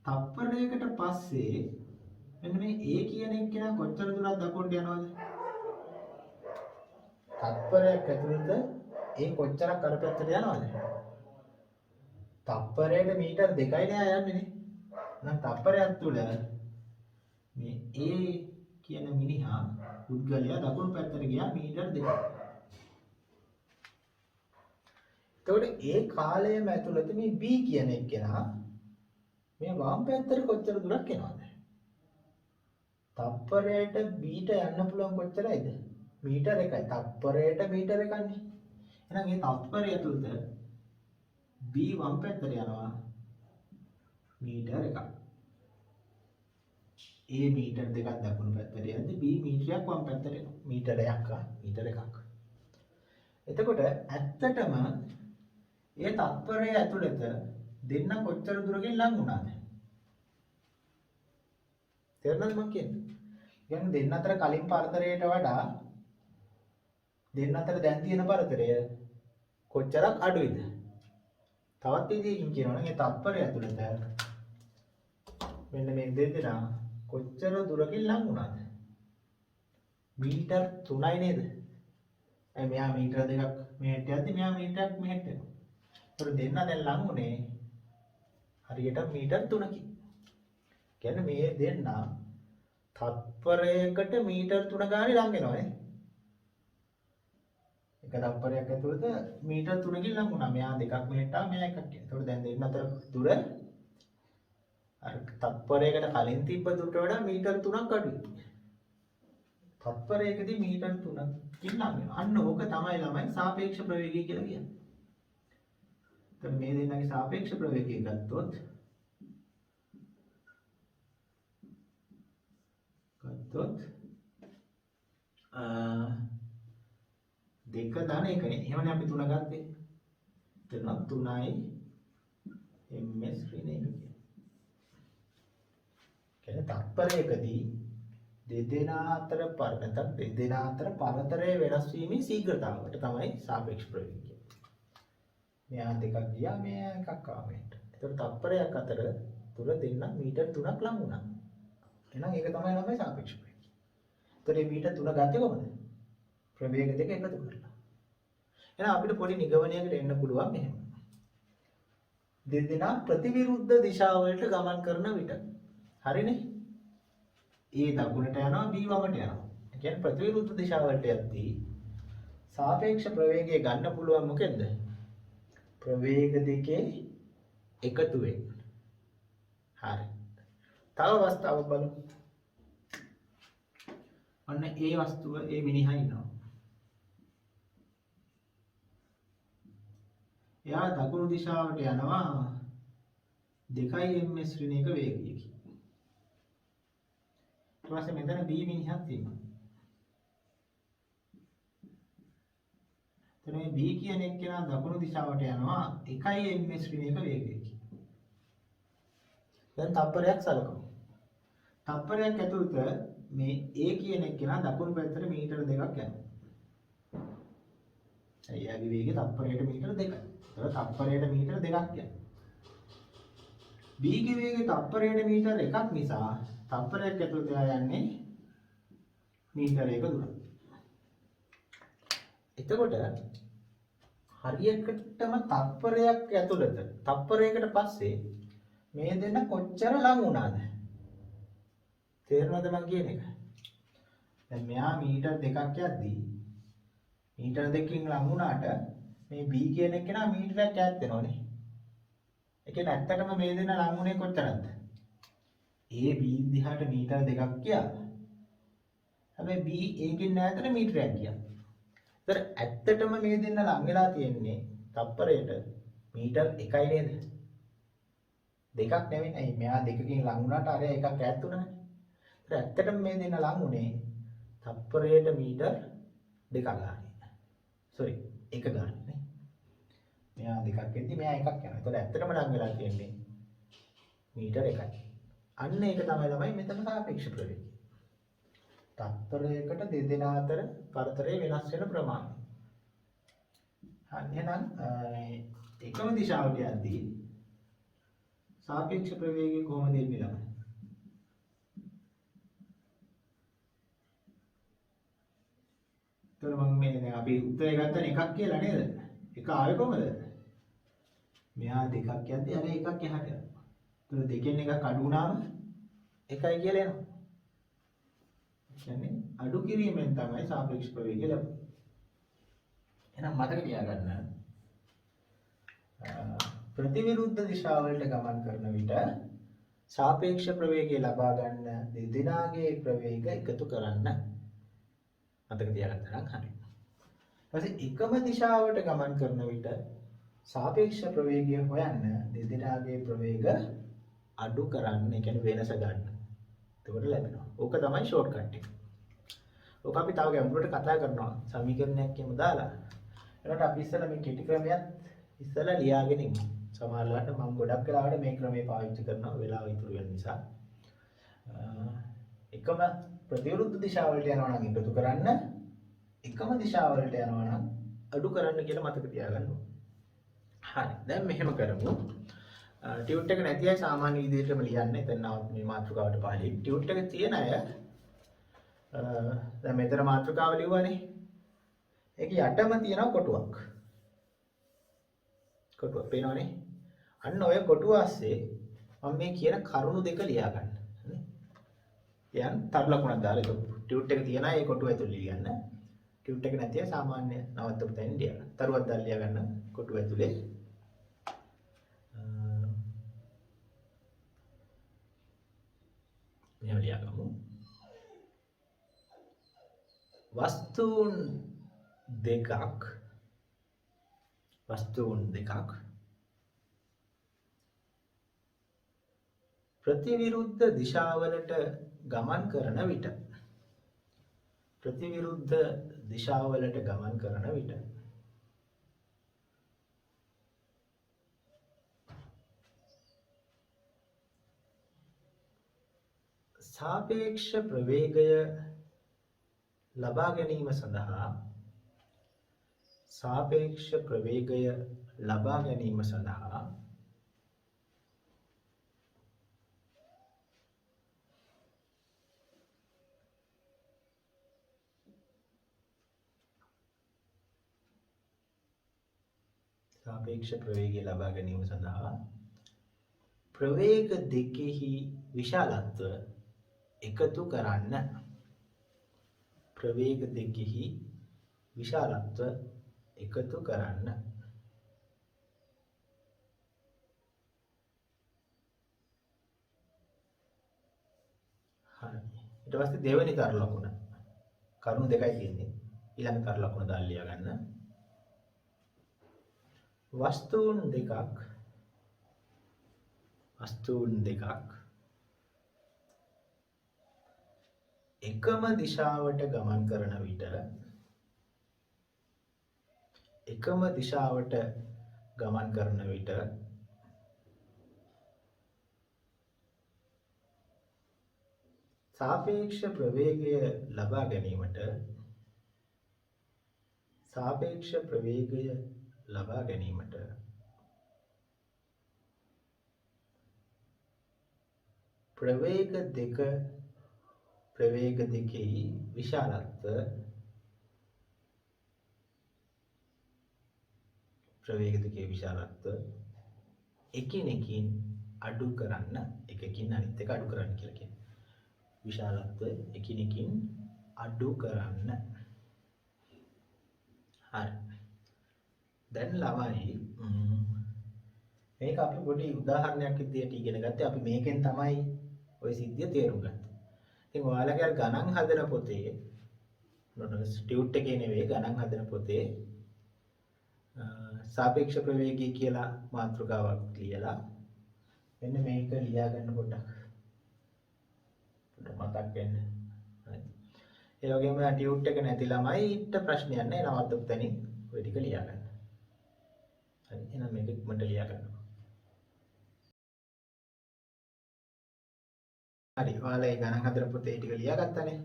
තප්පරයකට පස්සේ මෙන්න මේ A කියන එක්කෙනා කොච්චර දුරක් දකුණට යනවද? තප්පරයක් ඇතුළත A කොච්චරක් අර පැත්තට යනවද? තප්පරයට මීටර් 2යි නෑ යන්නේ නේ. එහෙනම් තප්පරයක් තුල මේ A කියන මිනිහා පුද්ගලයා දකුණු පැත්තට ගියා මීටර් 2යි. එතකොට ඒ කාලයම ඇතුළත මේ B කියන එක්කෙනා මේ වම් පැත්තට කොච්චර දුරක් යනවද? තප්පරයට B ට යන්න පුළුවන් කොච්චරයිද? මීටර 1යි. තප්පරයට මීටර 1නේ. එහෙනම් මේ තප්පරය ඇතුළත B වම් පැත්තට යනවා මීටර 1ක්. A මීටර 2ක් දකුණු පැත්තට යද්දි B මීටරයක් වම් පැත්තට එනවා. මීටරයක් මීටර 1ක්. එතකොට ඇත්තටම ඒ තත්පරය ඇතුළත දෙන්න කොච්චර දුරකින් ලං වුණාද? තේරුණාද මම කියන්නේ? කියන්නේ දෙන්න අතර කලින් පරතරයට වඩා දෙන්න අතර දැන් තියෙන පරතරය කොච්චරක් අඩුයිද? තවත් විදිහකින් කියනවා නම් ඒ තත්පරය ඇතුළත මෙන්න මේ දෙන්නා කොච්චර දුරකින් ලං වුණාද? මීටර් 3යි නේද? මෙයා මීටර 2ක් මෙහෙට යද්දි මෙයා මීටරයක් මෙහෙට යනවා. ඒතර දෙන්න දැන් ලං උනේ හරියට මීටර් 3කින්. කියන්නේ මේ දෙන්න තත්පරයකට මීටර් 3 ගානේ ලං වෙනවා නේ. ඒක තප්පරයක් ඇතුළත මීටර් 3කින් ලඟ වුණා. මෙයා 2ක් මෙහෙට ආවා මෙයා 1ක් කියලා. එතකොට දැන් දෙන්න අතර දුර අර තප්පරයකට කලින් තිබ්බ දුරට වඩා මීටර් 3ක් අඩුයි. තප්පරයකදී මීටර් 3කින් ලඟ වෙනවා. අන්න ඕක තමයි ළමයි සාපේක්ෂ ප්‍රවේගය කියලා කියන්නේ. එතකොට මේ දෙන්නගේ සාපේක්ෂ ප්‍රවේගය ගත්තොත් දෙක ධන එකනේ. එහෙමනේ අපි 3 ගත්තේ. එතන 3යි ms ඍණ 1 කියන්නේ. කියන්නේ තත්පරයකදී දෙදෙනා අතර දෙදෙනා අතර පරතරය වෙනස් වීමේ ශීඝ්‍රතාවට තමයි සාපේක්ෂ ප්‍රවේගය කියන්නේ. මෙයා 2ක් ගියා මෙයා 1ක් ආවා මේට. ඒතකොට තත්පරයක් අතර තුර දෙන්න මීටර් 3ක් ලඟ වුණා. එහෙනම් ඒක තමයි ළමයි සාපේක්ෂ ප්‍රවේගය. ඒතකොට මේ මීටර් 3 ගත්තේ කොහොමද? ප්‍රවේග දෙක එකතු කරලා. එහෙනම් අපිට පොඩි නිගමනයකට එන්න පුළුවන් මෙහෙම. දෙදෙනා ප්‍රතිවිරුද්ධ දිශාවලට ගමන් කරන විට. හරිනේ? A දකුණට යනවා B වමට යනවා. ඒ කියන්නේ ප්‍රතිවිරුද්ධ දිශාවලට යද්දී සාපේක්ෂ ප්‍රවේගය ගන්න පුළුවන් මොකෙන්ද? ප්‍රවේග දෙකේ එකතු වෙන්න. හරි. තව අවස්ථාවක් බලමු. අන්න ඒ වස්තුව ඒ මිනිහා ඉන්නවා. එයා දකුණු දිශාවට යනවා 2යි ms ඍණ 1 වේගයකින්. ඊට පස්සේ මෙතන B මිනිහක් තියෙනවා. එතන මේ B කියන එක්කෙනා දකුණු දිශාවට යනවා 1යි ms ඍණ 1 වේගයකින්. දැන් තප්පරයක් සලකමු. තප්පරයක් ඇතුළත මේ A කියන එක්කෙනා දකුණු පැත්තට මීටර 2ක් යනවා. එයාගේ වේගය තප්පරයට මීටර 2යි. ඒක තප්පරයට මීටර 2ක් යනවා. B ගේ වේගය තප්පරයට මීටර 1ක් නිසා තප්පරයක් ඇතුළත යන්නේ මීටර 1 දුරක්. එතකොට හරියටම තප්පරයක් ඇතුළත තප්පරයකට පස්සේ මේ දෙන්න කොච්චර ලඟ වුණාද? තේරෙනවද මම කියන එක? දැන් මෙයා මීටර 2ක් යද්දී මීටර 2කින් ලඟ වුණාට මේ B කියන එකේනා මීටරයක් ඈත් වෙනවනේ. ඒ කියන්නේ ඇත්තටම මේ දෙන්න ලඟ වුණේ කොච්චරද? A B දිහාට මීටර 2ක් ගියා. හැබැයි B A කින් ඈතට මීටරයක් ගියා. ඒතර ඇත්තටම මේ දෙන්න ලඟ වෙලා තියෙන්නේ තප්පරයට මීටර 1යි නේද? 2ක් නෙවෙයි. ඇයි මෙයා 2කින් ලඟ වුණාට අර එකක් ඈත් වුණානේ. ඒතර ඇත්තටම මේ දෙන්න ලඟ වුණේ තප්පරයට මීටර 2ක් ගානේ. sorry 1 ගානේ නේ. මෙයා 2ක් එද්දි මෙයා 1ක් යනවා. ඒතකොට ඇත්තටම ලඟ වෙලා තියෙන්නේ මීටර 1යි. අන්න ඒක තමයි ළමයි මෙතන සාපේක්ෂ ප්‍රවේගය. තත්පරයකට දෙදෙනා අතර පරතරය වෙනස් වෙන ප්‍රමාණය. එහෙනම් එකම දිශාවට යද්දී සාපේක්ෂ ප්‍රවේගය කොහොමද එන්නේ ළමයි? එතකොට මම මේ දැන් අපි උත්තරය ගත්තනේ එකක් කියලා නේද? එක ආවේ කොහමද? මෙහා 2ක් යද්දී අර එකක් එහාට යනවා. එතකොට දෙකෙන් එකක් අඩු වුණාම එකයි කියලා එනවා. කියන්නේ අඩු කිරීමෙන් තමයි සාපේක්ෂ ප්‍රවේගය ලැබෙන්නේ. එහෙනම් මතක තියාගන්න ප්‍රතිවිරුද්ධ දිශාවලට ගමන් කරන විට සාපේක්ෂ ප්‍රවේගය ලබා ගන්න දෙදෙනාගේ ප්‍රවේග එකතු කරන්න. මතක තියාගන්න නම් හරියි. ඊපස්සේ එකම දිශාවට ගමන් කරන විට සාපේක්ෂ ප්‍රවේගය හොයන්න දෙදෙනාගේ ප්‍රවේග අඩු කරන්න, ඒ කියන්නේ වෙනස ගන්න. එතකොට ලැබෙනවා. ඕක තමයි ෂෝට්කට් එක. ඕක අපි තව ගැඹුරට කතා කරනවා. සමීකරණයක් කියමු දාලා. එතකොට අපි ඉස්සෙල්ලා මේ කෙටි ක්‍රමයක් ඉස්සෙල්ලා ලියාගෙන ඉමු. සමහරවිට මම ගොඩක් වෙලාවට මේ ක්‍රමය පාවිච්චි කරනවා වෙලාව ඉතුරු වෙන නිසා. එකම ප්‍රතිවිරුද්ධ දිශාවලට යනවා නම් එකතු කරන්න, එකම දිශාවලට යනවා නම් අඩු කරන්න කියලා මතක තියාගන්න ඕනේ. හරි. දැන් මෙහෙම කරමු. ටියුට් එක නැති අය සාමාන්‍ය විදිහටම ලියන්න. එතන මේ මාතෘකාවට පහළින් ටියුට් එක තියෙන අය දැන් මෙතන මාතෘකාව ලියුවානේ. ඒක යටම තියෙනවා කොටුවක්. කොටුව පේනවනේ. අන්න ඔය කොටුව ASCII මම මේ කියන කරුණු දෙක ලියා ගන්න. හරි. යන් තරු ලකුණක් දාලා ඒක ටියුට් එක තියන අය ඒ කොටුව ඇතුළේ ලියන්න. ටියුට් එක නැතිව සාමාන්‍ය නවත්තපු තැනින් ලියා ගන්න. තරුවක් දාලා ලියා ගන්න කොටුව ඇතුලේ. මෙහෙම ලියා ගමු. වස්තුන් දෙකක් ප්‍රතිවිරුද්ධ දිශාවලට ගමන් කරන විට සාපේක්ෂ ප්‍රවේගය ලබා ගැනීම සඳහා ප්‍රවේග දෙකෙහි විශාලත්වය එකතු කරන්න. හරි. ඊට පස්සේ දෙවෙනි තර ලකුණ. කරුණු දෙකයි තියෙන්නේ. ඊළඟ තර ලකුණ දාලා ලියා ගන්න. වස්තුන් දෙකක් එකම දිශාවට ගමන් කරන විට සාපේක්ෂ ප්‍රවේගය ලබා ගැනීමට ප්‍රවේග දෙකෙහි විශාලත්වය එකිනෙකින් අඩු කරන්න. එකකින් අනිත් එක අඩු කරන්න කියලා කියන්නේ. විශාලත්වය එකිනෙකින් අඩු කරන්න. හරි. දැන් ළමයි මේක අපි පොඩි උදාහරණයක් විදියට ඉගෙන ගත්තේ. අපි මේකෙන් තමයි ওই සිද්ධිය තේරුම් ගත්තේ. ඉතින් ඔයාලගේ අර ගණන් හදන පොතේ ටියුට් එකේ නෙවෙයි ගණන් හදන පොතේ සාපේක්ෂ ප්‍රවේගය කියලා මාතෘකාවක් ලියලා මෙන්න මේක ලියා ගන්න පොඩ්ඩක් මතක් වෙන්න. හරි. ඒ වගේම ටියුට් එක නැති ළමයිට ප්‍රශ්නයක් නැහැ. නවත්තපු තැනින් ඔය ටික ලියා ගන්න. හරි. එහෙනම් මේක ඉක්මනට ලියා ගන්න. හරි. ඔයාලා ඒ ගණන් හදන පොතේ ටික ලියා ගත්තානේ.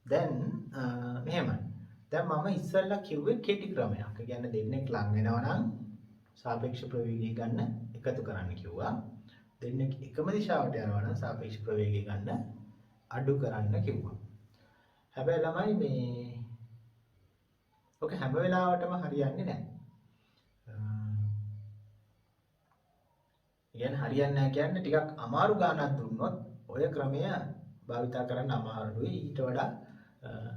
දැන් මෙහෙමයි. දැන් මම ඉස්සෙල්ලා කිව්වේ කෙටි ක්‍රමයක්. ඒ කියන්නේ දෙන්නෙක් ලං වෙනවා නම් සාපේක්ෂ ප්‍රවේගය ගන්න එකතු කරන්න කිව්වා. දෙන්නෙක් එකම දිශාවට යනවා නම් සාපේක්ෂ ප්‍රවේගය ගන්න අඩු කරන්න කිව්වා. හැබැයි ළමයි මේ ඔක හැම වෙලාවටම හරියන්නේ නැහැ. හරියන්නේ නැහැ කියන්නේ ටිකක් අමාරු ගානක් දුන්නොත් ඔය ක්‍රමය භාවිතා කරන්න අමාරුයි. ඊට වඩා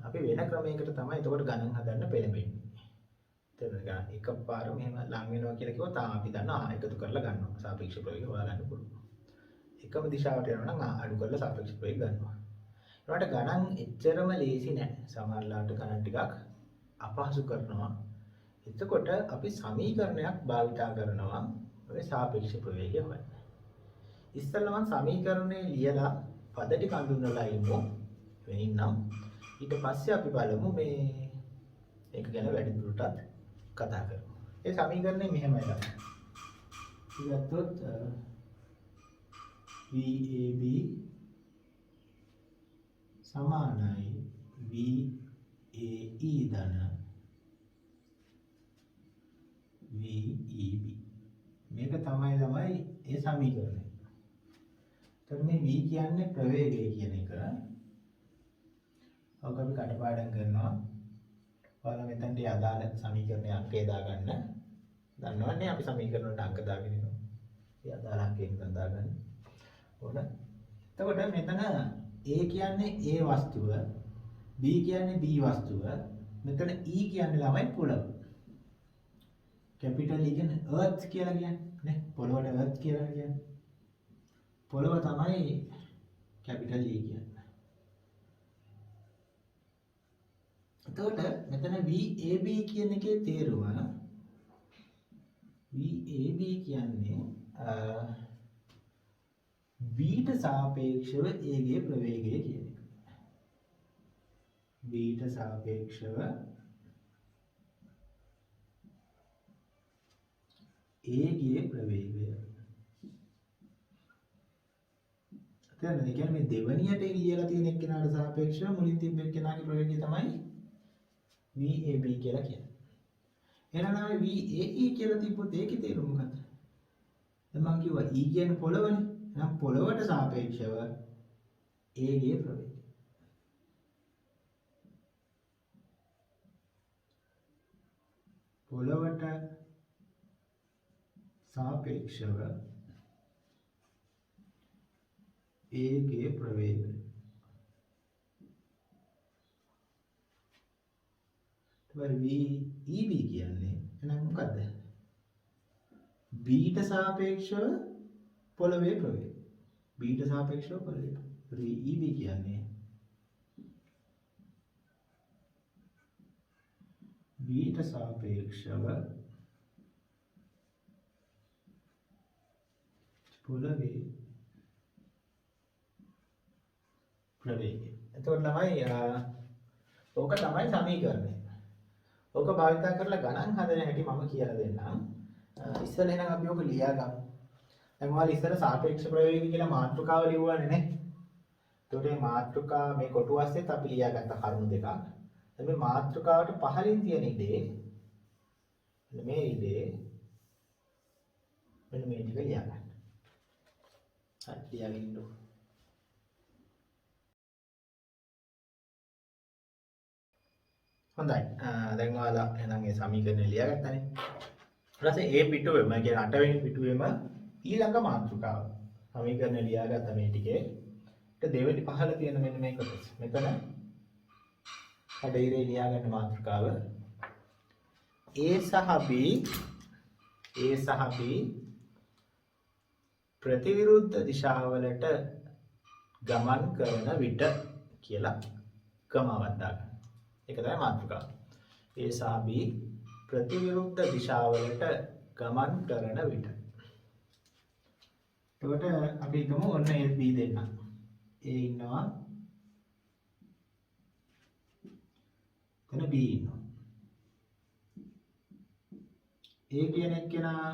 අපි වෙන ක්‍රමයකට තමයි එතකොට ගණන් හදන්න පෙළඹෙන්නේ. තේරුණාද? එකපාර මෙහෙම ලං වෙනවා කියලා කිව්වොත් අපි දන්නවා එකතු කරලා ගන්නවා. සාපේක්ෂ ප්‍රවේගය හොයාගන්න පුළුවන්. එකම දිශාවට යනවා නම් අඩු කරලා සාපේක්ෂ ප්‍රවේගය ගන්නවා. ඒකට ගණන් එච්චරම ලේසි නෑ. සමහරලාට ගණන් ටිකක් අපහසු කරනවා. එතකොට අපි සමීකරණයක් භාවිතා කරනවා ඔය සාපේක්ෂ ප්‍රවේගය හොයන්න. ඉස්සෙල්ලා මම සමීකරණේ ලියලා පද ටික අඳුනලා ඉමු. වෙනින්නම් ඊට පස්සේ අපි බලමු මේ ඒක ගැන වැඩි දුරටත් කතා කරමු. ඒ සමීකරණය මෙහෙමයි ගන්න. ඉතිගත්තොත් VAB සමානයි VAE ධන VEB. මේක තමයි ඒ සමීකරණය. එතකොට මේ V කියන්නේ ප්‍රවේගය කියන එක. ඔක අපි කටපාඩම් කරනවා. ඔයාලා මෙතනට අදාළ සමීකරණයේ අංකය දාගන්න. දන්නවන්නේ අපි සමීකරණ වලට අංක දාගෙන ඉනවා. ඒ අදාළ අංකයෙන් දාගන්න ඕන. එතකොට මෙතන A කියන්නේ A වස්තුව, B කියන්නේ B වස්තුව, මෙතන E කියන්නේ ළමයි පොළව. කැපිටල් E කියන්නේ earth කියලා කියන්නේ නේ. පොළවට earth කියලා කියන්නේ. පොළව තමයි කැපිටල් E කියන්නේ. එතකොට මෙතන VAB කියන එකේ තේරුම VAB කියන්නේ B ට සාපේක්ෂව A ගේ ප්‍රවේගය කියන එක. B ට සාපේක්ෂව A ගේ ප්‍රවේගය. දැන් මේ කියන්නේ මේ දෙවණියට ලියලා තියෙන එක්කෙනාට සාපේක්ෂව මුලින් තිබ්බ එක්කෙනාගේ ප්‍රවේගය තමයි VAB කියලා කියන්නේ. එහෙනම් VAE කියලා තිබ්බොත් ඒකේ තේරුම මොකක්ද? දැන් මම කිව්වා E කියන්නේ පොළවනේ. එහෙනම් පොළවට සාපේක්ෂව A ගේ ප්‍රවේගය. පොළවට සාපේක්ෂව A ගේ ප්‍රවේගය. VEB කියන්නේ එහෙනම් මොකද්ද? B ට සාපේක්ෂව පොළවේ ප්‍රවේගය. B ට සාපේක්ෂව පොළවේ. VEB කියන්නේ B ට සාපේක්ෂව පොළවේ ප්‍රවේගය. එතකොට ළමයි ඕක තමයි සමීකරණය. ඕක භාවිත කරලා ගණන් හදන හැටි මම කියලා දෙන්නම්. ඉස්සෙල්ලා එහෙනම් අපි ඕක ලියා ගමු. දැන් ඔයාලා ඉස්සෙල්ලා සාපේක්ෂ ප්‍රවේගය කියලා මාතෘකාව ලියුවානේ නේ. එතකොට මේ මාතෘකාව මේ කොටු ඇස්සෙත් අපි ලියාගත්ත කරුණු දෙකක්. දැන් මේ මාතෘකාවට පහළින් තියෙන ඉඩේ මේ ඉඩේ මෙන්න මේ ටික ලියා ගන්න. හරි ලියාගෙන ඉන්න. හොඳයි. දැන් ඔයාලා එහෙනම් මේ සමීකරණය ලියාගත්තානේ. ඊට පස්සේ A පිටුවෙම කියන්නේ 8 වෙනි පිටුවෙම ඊළඟ මාතෘකාව. සමීකරණය ලියාගත්ත මේ ටිකේ ඊට දෙවෙනි පහළ තියෙන මෙන්න මේ කොටස. මෙතන අඩේරේ ලියාගන්න මාතෘකාව A සහ B ප්‍රතිවිරුද්ධ දිශාවලට ගමන් කරන විට කියලා කමාවක් දාගන්න. ඒක තමයි මාතෘකාව. A සහ B ප්‍රතිවිරුද්ධ දිශාවලට ගමන් කරන විට. එතකොට අපි හිතමු ඔන්න A B දෙන්න. A ඉන්නවා. එතන B ඉන්නවා. A කියන එක්කෙනා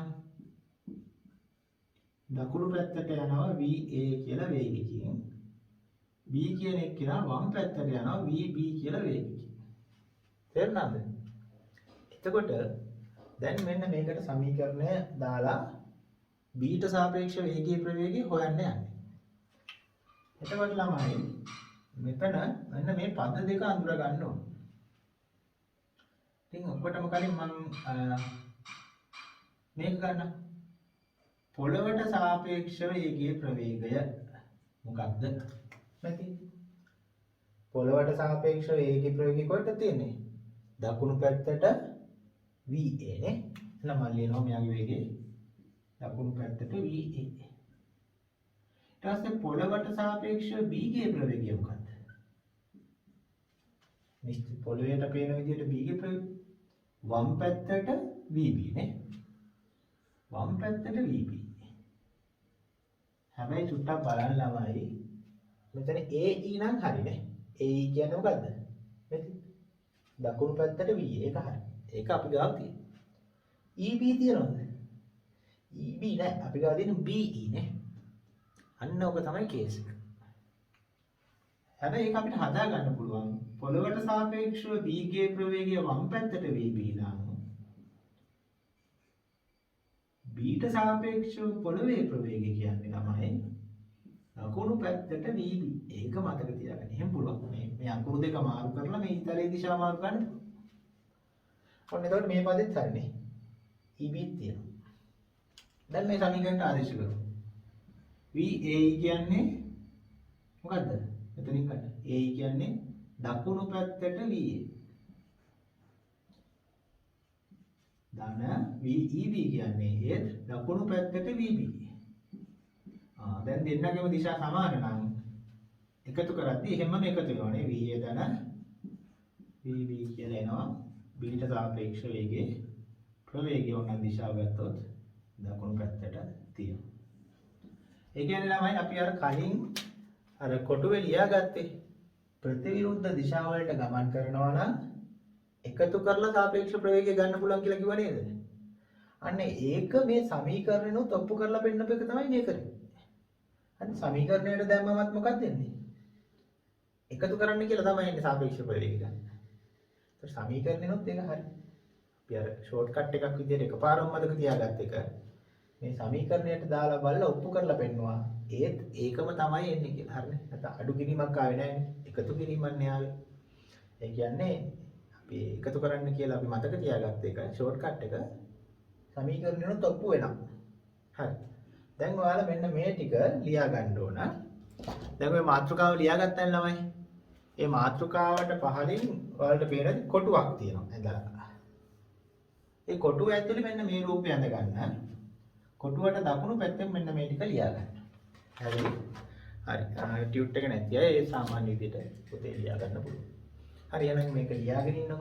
දකුණු පැත්තට යනවා VA කියලා වේගයකින්. B කියන එක්කෙනා වම් පැත්තට යනවා VB කියලා වේගයකින්. තේරුණාද? එතකොට දැන් මෙන්න මේකට සමීකරණය දාලා B ට සාපේක්ෂව A ගේ ප්‍රවේගය හොයන්න යන්නේ. එතකොට ළමයි මෙතන මෙන්න මේ පද දෙක අඳුර ගන්න ඕනේ. ඉතින් ඔක්කොටම කලින් මම මේක ගන්න. පොළවට සාපේක්ෂව A ගේ ප්‍රවේගය මොකක්ද? නැති. පොළවට සාපේක්ෂව A ගේ ප්‍රවේගය කොහෙද තියෙන්නේ? දකුණු පැත්තට VA නේ. එහෙනම් මම ලියනවා මෙයාගේ වේගය දකුණු පැත්තට VA. ඊට පස්සේ පොළවට සාපේක්ෂව B ගේ ප්‍රවේගය මොකක්ද? නිශ්චිත පොළවේට පේන විදිහට B ගේ ප්‍රවේගය වම් පැත්තට VB නේ. වම් පැත්තට VB. හැබැයි චුට්ටක් බලන්න ළමයි. මෙතන AE නම් හරිනේ. AE කියන්නේ මොකද්ද? මෙතන දකුණු පැත්තට VA ඒක හරි. ඒක අපි ගාව තියෙනවා. EB තියනවද? EB නෑ. අපි ගාව තියෙන BE නේ. අන්න ඔක තමයි කේස් එක. හැබැයි ඒක අපිට හදා ගන්න පුළුවන්. පොළවට සාපේක්ෂව B ගේ ප්‍රවේගය වම් පැත්තට VB නම් B ට සාපේක්ෂව පොළවේ ප්‍රවේගය කියන්නේ තමයි අකුණු පැත්තට VB. ඒක මතක තියාගන්න. එහෙම පුළුවන්. මේ අකුණු දෙක මාරු කරලා මේ ඉතලයේ දිශාව මාරු කරන්න. ඔන්න එතකොට මේ පදෙත් හරිනේ. EB තියෙනවා. දැන් මේ සමීකරණයට ආදේශ කරමු. VA කියන්නේ මොකද්ද? මෙතනින් ගන්න. A කියන්නේ දකුණු පැත්තට VA. ධන VEB කියන්නේ ඒ දකුණු පැත්තට VB. දැන් දෙන්නගේම දිශා සමාන නම් එකතු කරද්දී එහෙමම එකතු වෙනවානේ VA ධන VB කියලා එනවා. B ට සාපේක්ෂ වේගයේ ප්‍රවේගය උනන දිශාව ගත්තොත් දකුණු පැත්තට තියෙනවා. ඒ කියන්නේ ළමයි අපි අර කලින් අර කොටුවේ ලියාගත්තේ ප්‍රතිවිරුද්ධ දිශා වලට ගමන් කරනවා නම් එකතු කරලා සාපේක්ෂ ප්‍රවේගය ගන්න පුළුවන් කියලා කිව්ව නේද? අන්න ඒක මේ සමීකරණෙනොත් ඔප්පු කරලා පෙන්නපු එක තමයි මේ කරන්නේ. අන්න සමීකරණයට දැම්මමත් මොකක්ද වෙන්නේ? එකතු කරන්න කියලා තමයි ඉන්නේ සාපේක්ෂ ප්‍රවේගය ගන්න. ඒත් සමීකරණෙනොත් ඒක හරි. අපි අර ෂෝට් කට් එකක් විදියට එකපාරම මතක තියාගත්ත එක මේ සමීකරණයට දාලා බලලා ඔප්පු කරලා පෙන්නවා. ඒත් ඒකම තමයි එන්නේ කියලා. හරිනේ. නැත්නම් අඩු කිරීමක් ආවේ නැහැ. එකතු කිරීමක් නේ ආවේ. ඒ කියන්නේ අපි එකතු කරන්න කියලා අපි මතක තියාගත්ත එක ෂෝට් කට් එක සමීකරණෙනොත් ඔප්පු වෙනවා. හරි. දැන් ඔයාලා මෙන්න මේ ටික ලියා ගන්න ඕන. දැන් ඔය මාතෘකාව ලියාගත්තා ළමයි. මේ මාතෘකාවට පහලින් ඔයාලට පේන කොටුවක් තියෙනවා. ඇඳලා. ඒ කොටුව ඇතුලේ මෙන්න මේ රූපය ඇඳ ගන්න. කොටුවට දකුණු පැත්තෙන් මෙන්න මේ ටික ලියා ගන්න. හරි. හරි. ටියුට් එක නැති අය ඒ සාමාන්‍ය විදිහට පොතේ ලියා ගන්න පුළුවන්. හරි එහෙනම් මේක ලියාගෙන ඉන්නකො.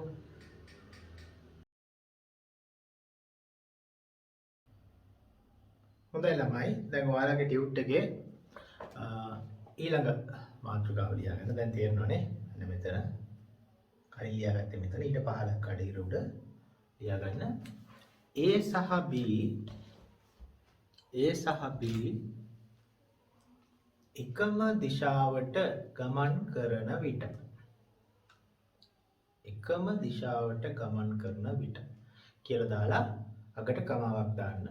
හොඳයි ළමයි. දැන් ඔයාලගේ ටියුට් එකේ ඊළඟ මාතෘකාව ලියා ගන්න. දැන් තේරෙනවනේ. අන්න මෙතන. කලින් ලියාගත්තේ මෙතන ඊට පහලක් කඩේට උඩ ලියා ගන්න. A සහ B එකම දිශාවට ගමන් කරන විට කියලා දාලා අගට කමාවක් දාන්න.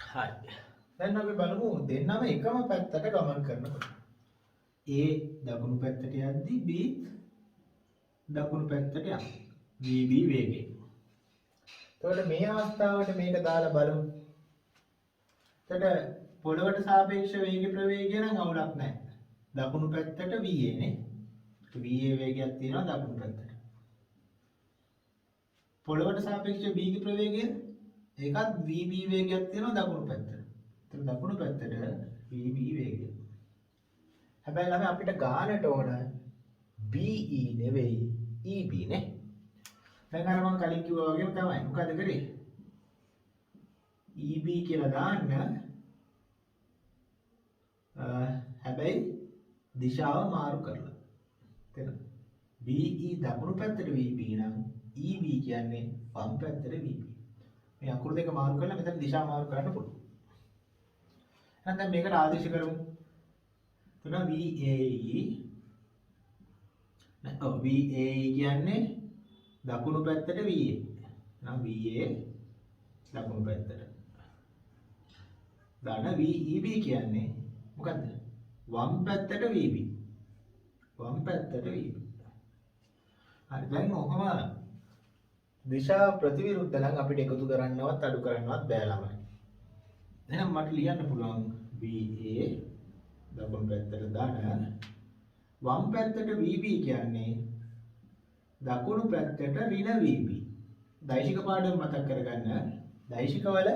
හරි. දැන් අපි බලමු දෙන්නම එකම පැත්තට ගමන් කරනකොට. A දකුණු පැත්තට යද්දී B දකුණු පැත්තට යනවා. VB වේගයෙන්. එතකොට මේ අවස්ථාවට මේක දාලා බලමු. එතකොට පොළවට සාපේක්ෂ වේග ප්‍රවේගය නම් අවුලක් නැහැ. දකුණු පැත්තට VA නේ. VA වේගයක් තියෙනවා දකුණු පැත්තට. පොළවට සාපේක්ෂ වේග ප්‍රවේගය ඒකත් VB වේගයක් තියෙනවා දකුණු පැත්තට. එතකොට දකුණු පැත්තට VB වේගය. හැබැයි ළමයි අපිට ගානට ඕන BE නෙවෙයි EB නේ. දැන් අර මම කලින් කිව්වා වගේම තමයි. මොකද කරේ? EB කියලා දාන්න හැබැයි දිශාව මාරු කරලා. තේරෙනවද? BE දකුණු පැත්තට VB නම් EB කියන්නේ වම් පැත්තට VB. මේ අකුරු දෙක මාරු කරලා මෙතන දිශාව මාරු කරන්න පුළුවන්. එහෙනම් දැන් මේකට ආදේශ කරමු. එතන VAE කියන්නේ දකුණු පැත්තට VA. නම් VA දකුණු පැත්තට. දාන VEB කියන්නේ මොකද්ද? වම් පැත්තට VB. වම් පැත්තට VB. හරි දැන් ඔහම දිශා ප්‍රතිවිරුද්ධ නම් අපිට එකතු කරන්නවත් අඩු කරන්නවත් බෑ ළමයි. එහෙනම් මට ලියන්න පුළුවන් VA දකුණු පැත්තට දාන වම් පැත්තට VB කියන්නේ දකුණු පැත්තට ඍණ VB. දෛශික පාඩම මතක් කරගන්න. දෛශිකවල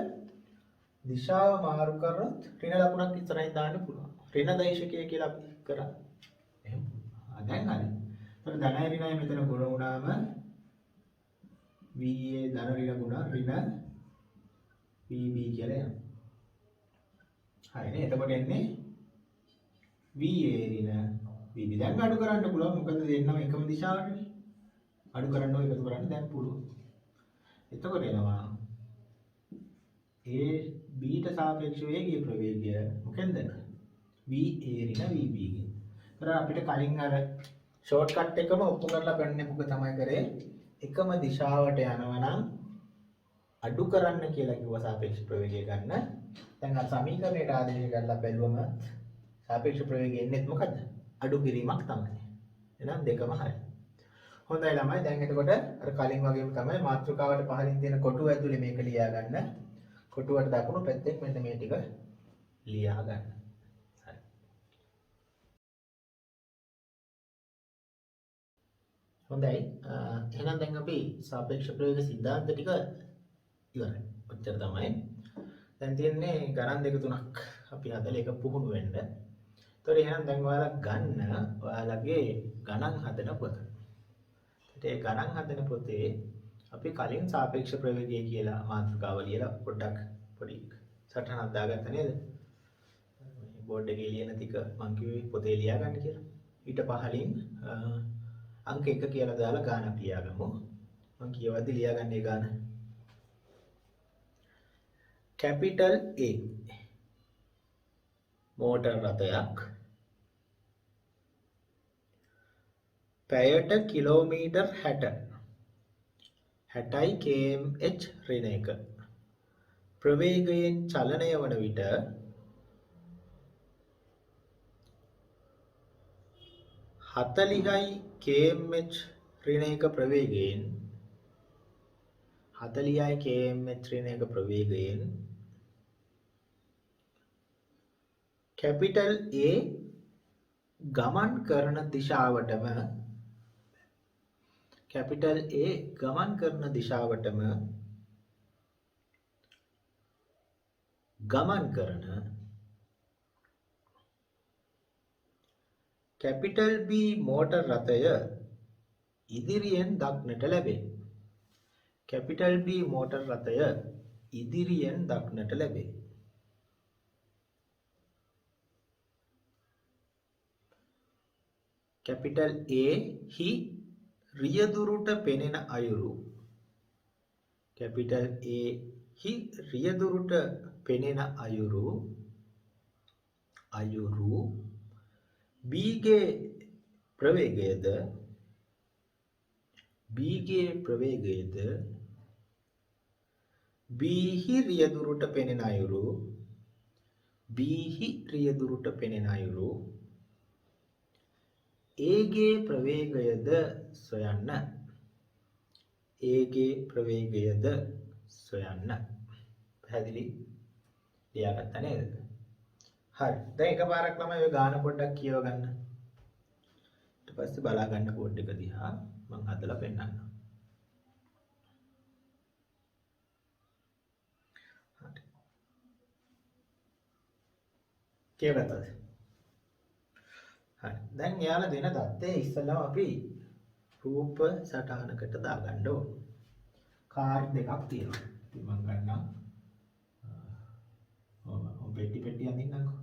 දිශාව මාරු කරොත් ඍණ ලකුණක් ඉස්සරහින් දාන්න පුළුවන්. ඍණ දෛශිකය කියලා අපි කරා. එහෙම. දැන් හරි. ඒතර ධනය ඍණය මෙතන ගුණ වුණාම VA ධන ඍණ ගුණ ඍණ VB කියලා යනවා. හරිනේ. එතකොට එන්නේ VA ඍණ VB. දැන් අඩු කරන්න පුළුවන්. මොකද දෙන්නම එකම දිශාවටනේ. අඩු කරන්න ඕක එකතු කරන්න දැන් පුළුවන්. එතකොට එනවා A B ට සාපේක්ෂ වේගීය ප්‍රවේගය මොකෙන්ද? VA ඍණ VB ගෙන්. ඒතර අපිට කලින් අර ෂෝට් කට් එකම ඔප්පු කරලා පෙන්නන්නේ මොකද තමයි කරේ? එකම දිශාවට යනවා නම් අඩු කරන්න කියලා කිව්ව සාපේක්ෂ ප්‍රවේගය ගන්න. දැන් අර සමීකරණයට ආදේශ කරලා බැලුවම සාපේක්ෂ ප්‍රවේගය එන්නේ මොකද්ද? අඩු කිරීමක් තමයි. එහෙනම් දෙකම හරි. හොඳයි ළමයි දැන් එතකොට අර කලින් වගේම තමයි මාතෘකාවට පහලින් තියෙන කොටුව ඇතුලේ මේක ලියා ගන්න. කොටුවට දකුණු පැත්තෙන් මෙන්න මේ ටික ලියා ගන්න. හරි. හොඳයි. එහෙනම් දැන් අපි සාපේක්ෂ ප්‍රවේග සිද්ධාන්ත ටික ඉවරයි. ඔච්චර තමයි. දැන් තියෙන්නේ ගණන් දෙක තුනක් අපි හදලා එක පුහුණු වෙන්න. ඒතකොට එහෙනම් දැන් ඔයාලා ගන්න ඔයාලගේ ගණන් හදන පොත. ඒ ගණන් හදන පොතේ අපි කලින් සාපේක්ෂ ප්‍රවේගය කියලා මාතෘකාව ලියලා පොඩ්ඩක් පොඩි සටහනක් දාගත්තා නේද? බෝඩ් එකේ ලියන ටික මම කිව්වේ පොතේ ලියා ගන්න කියලා. ඊට පහලින් අංක 1 කියලා දාලා ගානක් ලියාගමු. මම කියවද්දි ලියාගන්නේ ගාන. කැපිටල් A මෝටර් රථයක් පැයට කිලෝමීටර් 60යි km/h ඍණ එක ප්‍රවේගයෙන් චලනය වන විට 40යි km/h ඍණ එක ප්‍රවේගයෙන් 40යි km/h ඍණ එක ප්‍රවේගයෙන් කැපිටල් A ගමන් කරන දිශාවටම කැපිටල් A ගමන් කරන දිශාවටම ගමන් කරන කැපිටල් B මෝටර් රථය ඉදිරියෙන් දක්නට ලැබේ. කැපිටල් B මෝටර් රථය ඉදිරියෙන් දක්නට ලැබේ. කැපිටල් A හි රියදුරුට පෙනෙන අයුරු කැපිටල් A හි රියදුරුට පෙනෙන අයුරු B ගේ ප්‍රවේගයද B හි රියදුරුට පෙනෙන අයුරු A ගේ ප්‍රවේගයද සොයන්න. පැහැදිලි? ලියාගත්තා නේද? හරි. දැන් එකපාරක් ළමයි ඔය ගාන පොඩ්ඩක් කියව ගන්න. ඊට පස්සේ බලා ගන්න කෝඩ් එක දිහා මම හදලා පෙන්නන්නම්. හරි. කියවගත්තද? හරි. දැන් යාලා දෙන தත්ත්වය ඉස්සෙල්ලාම අපි රූප සටහනකට දාගන්න ඕන. කාර් දෙකක් තියෙනවා. ඉතින් මම ගන්නම්. ඔය පෙට්ටි අඳින්නම්කෝ.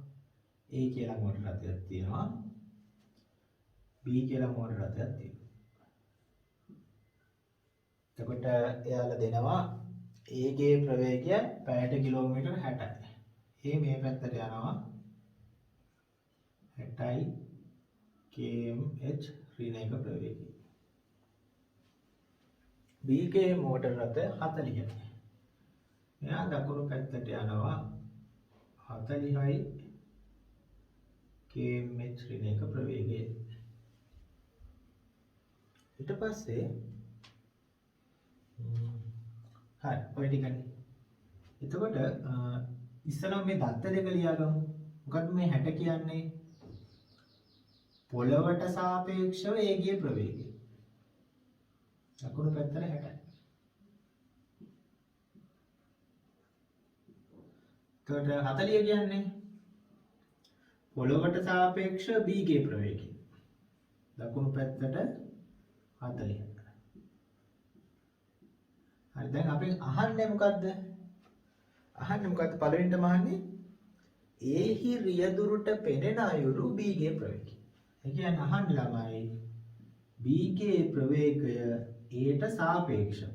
A කියලා මෝටර රථයක් තියෙනවා. B කියලා මෝටර රථයක් තියෙනවා. එතකොට එයාලා දෙනවා A ගේ ප්‍රවේගය පැයට කිලෝමීටර් 60යි. A මේ පැත්තට යනවා 60යි km/h ඍණ එක ප්‍රවේගය. B ගේ මෝටර රථ 40යි. එයා දකුණු පැත්තට යනවා 40යි km/h ඍණ එක ප්‍රවේගය. ඊට පස්සේ හරි ඔය ටිකනේ. එතකොට ඉස්සෙල්ලා මේ දත්ත දෙක ලියාගමු. මොකද්ද මේ 60 කියන්නේ? පොළවට සාපේක්ෂව A ගේ ප්‍රවේගය. දකුණු පැත්තට 60යි. එතකොට 40 කියන්නේ පොළවට සාපේක්ෂව B ගේ ප්‍රවේගය. දකුණු පැත්තට 40. හරි දැන් අපි අහන්නේ මොකද්ද? පළවෙනිටම අහන්නේ A හි රියදුරට පෙනෙන අයුරු B ගේ ප්‍රවේගය. ඒ කියන්නේ අහන්න ළමයි B ගේ ප්‍රවේගය A ට සාපේක්ෂව.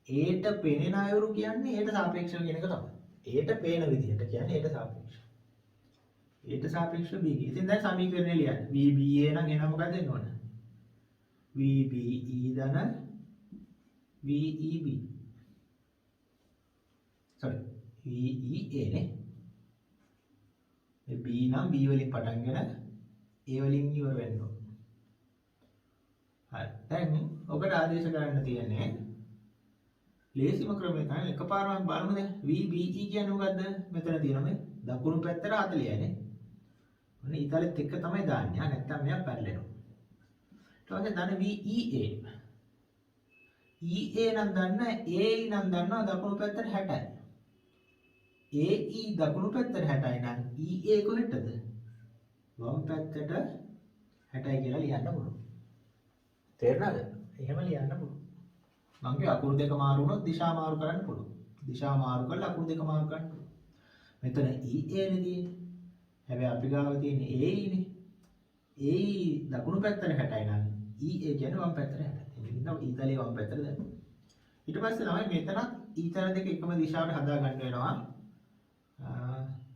A ට පෙනෙන අයුරු කියන්නේ A ට සාපේක්ෂව කියන එක තමයි. A ට පේන විදිහට කියන්නේ A ට සාපේක්ෂව. A ට සාපේක්ෂව B ගේ. ඉතින් දැන් සමීකරණය ලියන්න. VBA නම් එනවා මොකක්ද දෙන්න ඕන? VBE ධන VEB. sorry VEA නේ. මේ B නම් B වලින් පටන්ගෙන A වලින් ඉවර වෙන්න ඕන. හරි. දැන් ඔකට ආදේශ කරන්න තියෙන්නේ ලේසිම ක්‍රමය තමයි එකපාරම බලමු දැන් VBE කියන්නේ මොකද්ද? මෙතන තියෙනවා මේ දකුණු පැත්තට 40යි නේ. ඔන්න ඊතලෙත් එක තමයි දාන්නේ. නැත්තම් මෙයා පැටලෙනවා. ඊට ඊට පස්සේ ධන VEA. EA නම් දන්න AE නම් දන්නවා දකුණු පැත්තට 60යි. AE දකුණු පැත්තට 60යි නම් EA කොහෙටද? වම් පැත්තට 60යි කියලා ලියන්න පුළුවන්. තේරුණාද? එහෙම ලියන්න පුළුවන්. මම කිය අකුරු දෙක මාරු වුණොත් දිශා මාරු කරන්න පුළුවන්. දිශා මාරු කරලා අකුරු දෙක මාරු කරන්න පුළුවන්. මෙතන EA නේ තියෙන්නේ. හැබැයි අපි ගාව තියෙන්නේ AE නේ. AE දකුණු පැත්තට 60යි නම් EA කියන්නේ වම් පැත්තට 60යි. එහෙනම් ඊතලයේ වම් පැත්තට දැම්ම. ඊට පස්සේ ළමයි මෙතනත් ඊතල දෙක එකම දිශාවට හදා ගන්න වෙනවා.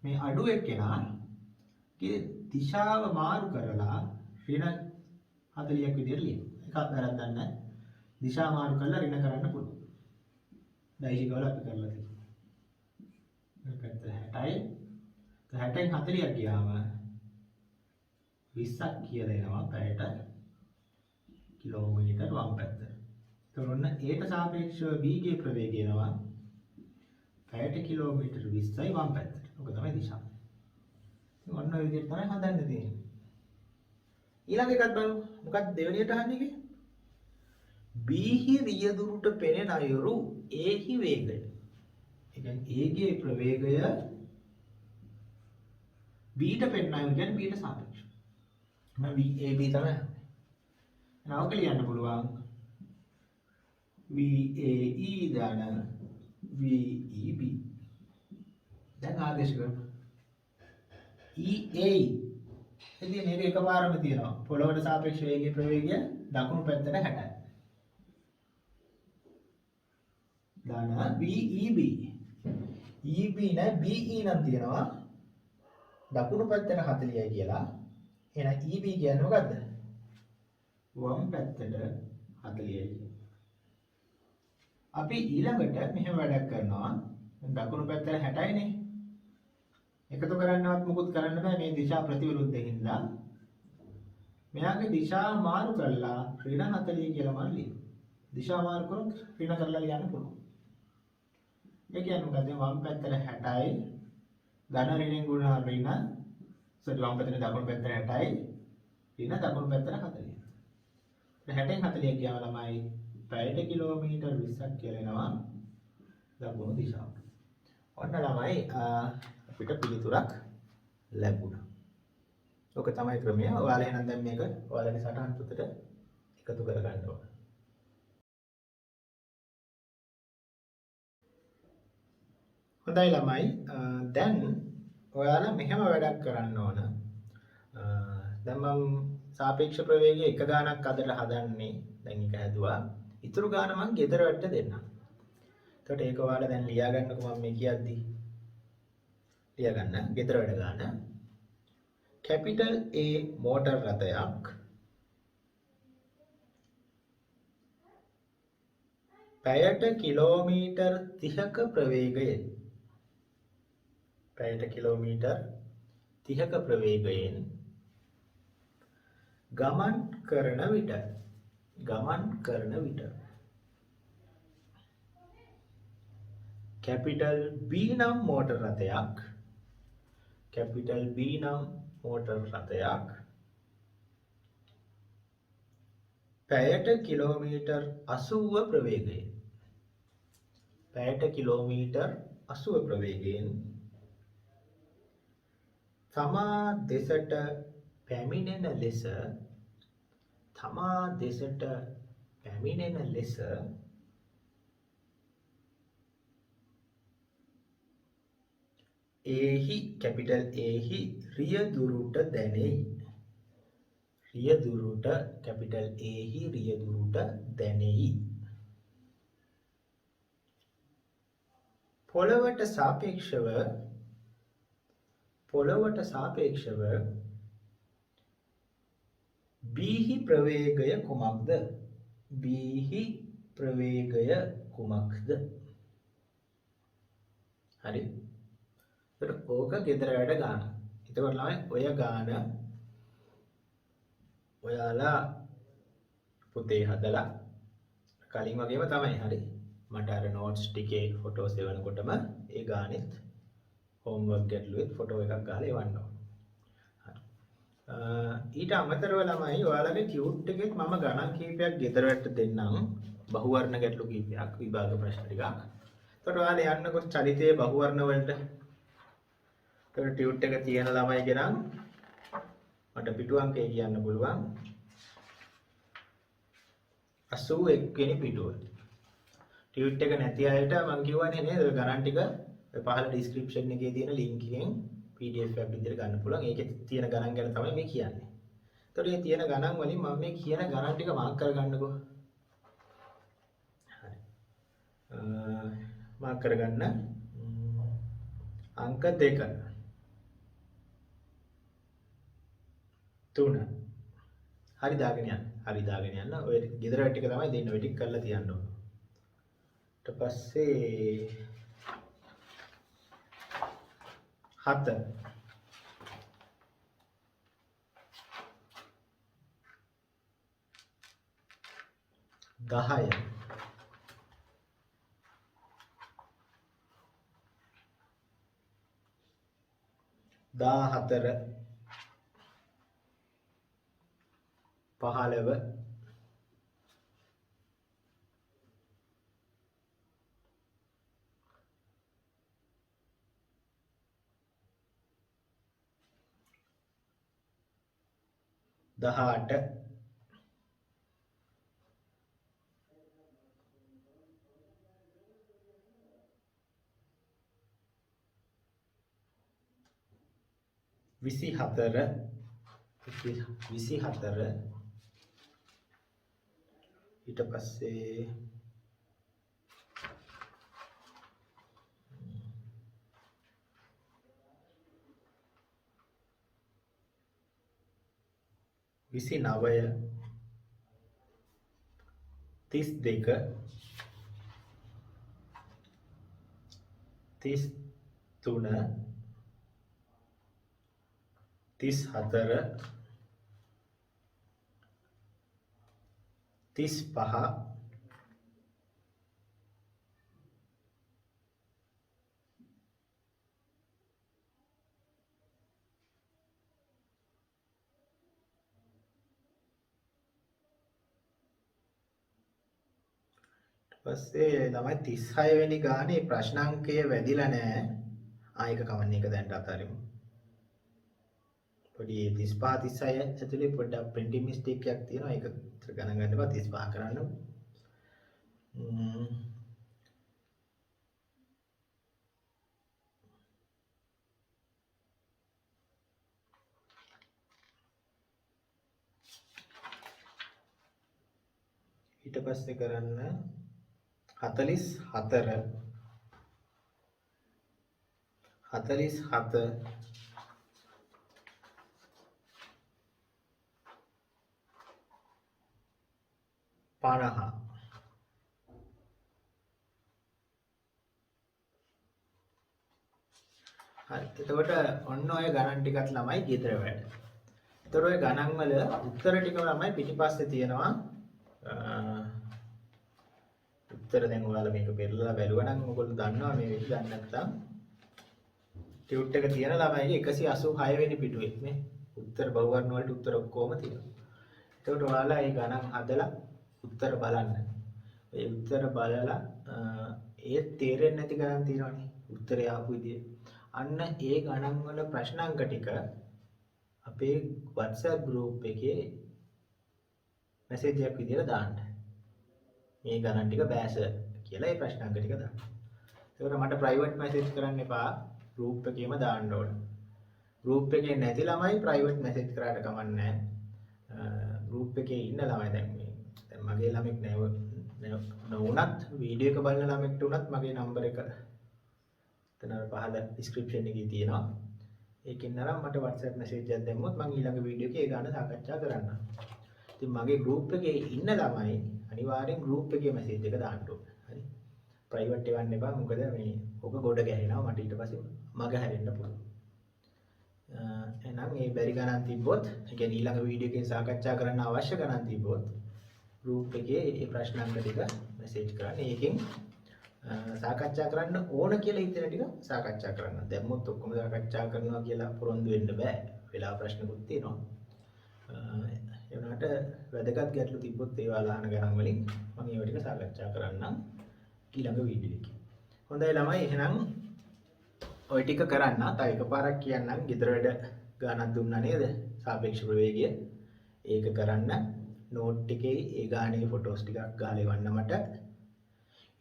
මේ අඩු එක්කෙනාගේ දිශාව මාරු කරලා ඍණ 40ක් විදියට ලියන්න. එකක් වැරද්දක් නැහැ. දිශා මාරු කරලා ඍණ කරන්න පුළුවන්. දෛශිකවල අපි කරලා තියෙනවා. මේ පැත්ත 60යි. 60න් 40ක් ගියාම 20ක් කියලා එනවා පැයට කිලෝමීටර් වම් පැත්ත. ඒතකොට ඔන්න ඒට සාපේක්ෂව B ගේ ප්‍රවේගය එනවා පැයට කිලෝමීටර් 20යි වම් පැත්තට. ඔක තමයි දිශාව. ඉතින් ඔන්න ඔය විදිහට තමයි හදන්න තියෙන්නේ. ඊළඟ එකත් බලමු. මොකක්ද දෙවෙනියට අහන්නේ? B හි රියදුරට පෙනෙන අයුරු A හි වේගය. ඒ කියන්නේ A ගේ ප්‍රවේගය B ට පෙනෙන අයුරු කියන්නේ B ට සාපේක්ෂව. මම AB තමයි. නවක ලියන්න පුළුවන් VAE දාන VEB. දැන් ආදේශ කරමු. EA එදී මේක එකපාරම තියෙනවා. පොළොවට සාපේක්ෂ වේගයේ ප්‍රවේගය දකුණු පැත්තට 60යි. දාන VEB. EB නෑ BE නම් තියෙනවා. දකුණු පැත්තට 40යි කියලා. එහෙනම් EB කියන්නේ මොකද්ද? වම් පැත්තට 40යි. අපි ඊළඟට මෙහෙම වැඩක් කරනවා. දකුණු පැත්තට 60යිනේ. එකතු කරන්නවත් මොකුත් කරන්න බෑ මේ දිශා ප්‍රතිවිරුද්ධ හින්දා. මෙයාගේ දිශා මාරු කරලා ඍණ 40 කියලා මම ලියනවා. දිශා මාරු කරොත් ඍණ කරලා ලියන්න පුළුවන්. ඒ කියන්නේ මොකද? වම් පැත්තට 60යි. ධන ඍණෙන් ගුණා ඍණ. වම් පැත්තට දකුණු පැත්තට 60යි. ඍණ දකුණු පැත්තට 40යි. 60න් 40 ගියාම ළමයි පැයට කිලෝමීටර් 20ක් කියලා එනවා දකුණු දිශාවට. ඔන්න ළමයි අපිට පිළිතුරක් ලැබුණා. ඔක තමයි ක්‍රමය. ඔයාලා එහෙනම් දැන් මේක ඔයාලගේ සටහන් පොතට එකතු කර ගන්න ඕන. හොඳයි ළමයි. දැන් ඔයාලා මෙහෙම වැඩක් කරන්න ඕන. දැන් මම සාපේක්ෂ ප්‍රවේගය එක ගානක් අදට හදන්නේ. දැන් එක හැදුවා. ඊතුරු ගාන මම ගෙදර වැඩට දෙන්නම්. එතකොට ඒක ඔයාලා දැන් ලියා ගන්නකො මම මේ කියද්දි. ලියා ගන්න ගෙදර වැඩ ගාන. කැපිටල් A මෝටර් රථයක් පැයට කිලෝමීටර් 30ක ප්‍රවේගයෙන් පැයට කිලෝමීටර් 30ක ප්‍රවේගයෙන් ගමන් කරන විට කැපිටල් B නම් මෝටර් රථයක් පැයට කිලෝමීටර් 80 ප්‍රවේගයෙන් තමා දෙසට පැමිණෙන ලෙස කැපිටල් A හි රියදුරට දැනෙයි. පොළවට සාපේක්ෂව B හි ප්‍රවේගය කුමක්ද? හරි. එතකොට ඕක ගෙදර වැඩ ගන්න. එතකොට ළමයි ඔය ගාන ඔයාලා පොතේ හදලා කලින් වගේම තමයි. හරි. මට අර නෝට්ස් ටිකේ ෆොටෝස් එවනකොටම ඒ ගානෙත් හෝම්වර්ක් ගැටලුවෙත් ෆොටෝ එකක් ගහලා එවන්න ඕන. හරි. ඊට අමතරව ළමයි ඔයාලගේ ටියුට් එකෙත් මම ගණන් කීපයක් ගෙදරට දෙන්නම් බහුවර්ණ ගැටලු කීපයක් විභාග ප්‍රශ්න ටිකක්. එතකොට ඔයාලා යන්නකො චරිතයේ බහුවර්ණ වලට. එතකොට ටියුට් එක තියෙන ළමයි ගෙනම් මට පිටු අංකය කියන්න පුළුවන් 81 වෙනි පිටුව. ටියුට් එක නැති අයට මම කියවනේ නේද ගණන් ටික පහළ ඩිස්ක්‍රිප්ෂන් එකේ තියෙන link එකෙන් PDF එකක් විදිහට ගන්න පුළුවන්. ඒකේ තියෙන ගණන් ගැන තමයි මේ කියන්නේ. එතකොට මේ තියෙන ගණන් වලින් මම මේ කියන ගණන් ටික මාක් කරගන්නකෝ. හරි. මාක් කරගන්න. අංක 2 3 හරි දාගෙන යන්න. හරි දාගෙන යන්න. ඔය ගෙදර ටික තමයි දෙන්න. ඔය ටික කරලා තියන්න ඕන. ඊට පස්සේ 7 10 14 15 18 24 ඊට පස්සේ 29 32 33 34 35 පස්සේ ළමයි 36 වෙනි ගානේ ප්‍රශ්නාංකය වැඩිලා නැහැ. ආයක කවන්නේ එක දැන්ට අතාරිමු. පොඩි 35 36 ඇතුලේ පොඩ්ඩක් printing mistake එකක් තියෙනවා. ඒක ගණන් ගන්න එපා 35 කරන්න. ඊට පස්සේ කරන්න 44 47 50 හරි. එතකොට ඔන්න ඔය ගණන් ටිකත් ළමයි ගෙදර වැඩ. එතකොට ඔය ගණන් වල උත්තර ටික ළමයි පිටිපස්සේ තියෙනවා. උත්තර දැන් ඔයාලා මේක පෙරලා බැලුවා නම් ඔයගොල්ලෝ දන්නවා මේ විදිහ. දන්නේ නැත්නම් ටියුට් එක තියෙන ළමයිගේ 186 වෙනි පිටුවේ මේ උත්තර බහුවර්ණ වලට උත්තර ඔක්කොම තියෙනවා. එතකොට ඔයාලා මේ ගණන් හදලා උත්තර බලන්න. ඒ උත්තර බලලා ඒ තේරෙන්නේ නැති ගණන් තියෙනවනේ. උත්තරය ආපු විදිය. අන්න ඒ ගණන් වල ප්‍රශ්නාංක ටික අපේ WhatsApp group එකේ මැසේජ් එකක් විදියට දාන්න. මේ ගණන් ටික බෑස කියලා ඒ ප්‍රශ්නාංක ටික දාන්න. ඒකට මට ප්‍රයිවට් මැසේජ් කරන්න එපා. group එකේම දාන්න ඕන. group එකේ නැති ළමයි ප්‍රයිවට් මැසේජ් කරාට කමක් නැහැ. group එකේ ඉන්න ළමයි දැන් මගේ ළමෙක් නොවුනත් වීඩියෝ එක බලන ළමෙක්ට උනත් මගේ නම්බර එක එතන පහළ ඩිස්ක්‍රිප්ෂන් එකේ තියෙනවා. ඒකෙන් නරම් මට WhatsApp මැසේජ් එකක් දැම්මොත් මම ඊළඟ වීඩියෝ එකේ ඒ ගාන සාකච්ඡා කරන්නම්. ඉතින් මගේ group එකේ ඉන්න ළමයි අනිවාර්යෙන් group එකේ මැසේජ් එක දාන්න ඕනේ. හරි. ප්‍රයිවට් එවන්න එපා. මොකද මේ ඔක ගොඩ ගැහෙනවා මට ඊට පස්සේ මග හැරෙන්න පුළුවන්. එහෙනම් මේ බැරි ගණන් තිබ්බොත්, ඒ කියන්නේ ඊළඟ වීඩියෝ එකේ සාකච්ඡා කරන්න අවශ්‍ය ගණන් තිබ්බොත් group එකේ මේ ප්‍රශ්නාංක ටික මැසේජ් කරන්න. ඒකෙන් සාකච්ඡා කරන්න ඕන කියලා හිතන ටික සාකච්ඡා කරන්න. දැම්මොත් ඔක්කොම සාකච්ඡා කරනවා කියලා පොරොන්දු වෙන්න බෑ. වෙලා ප්‍රශ්නකුත් තියෙනවා. ඒ වුණාට වැදගත් ගැටලු තිබ්බොත් ඒවා අහන ගණන් වලින් මම ඒව ටික සාකච්ඡා කරන්නම් ඊළඟ වීඩියෝ එකේ. හොඳයි ළමයි එහෙනම් ඔය ටික කරන්න. තව එකපාරක් කියන්නම්. ගෙදර වැඩ ගානක් දුන්නා නේද? සාපේක්ෂ ප්‍රවේගය. ඒක කරන්න. නෝට් එකේ ඒ ගානේ ෆොටෝස් ටිකක් ගාලා එවන්න මට.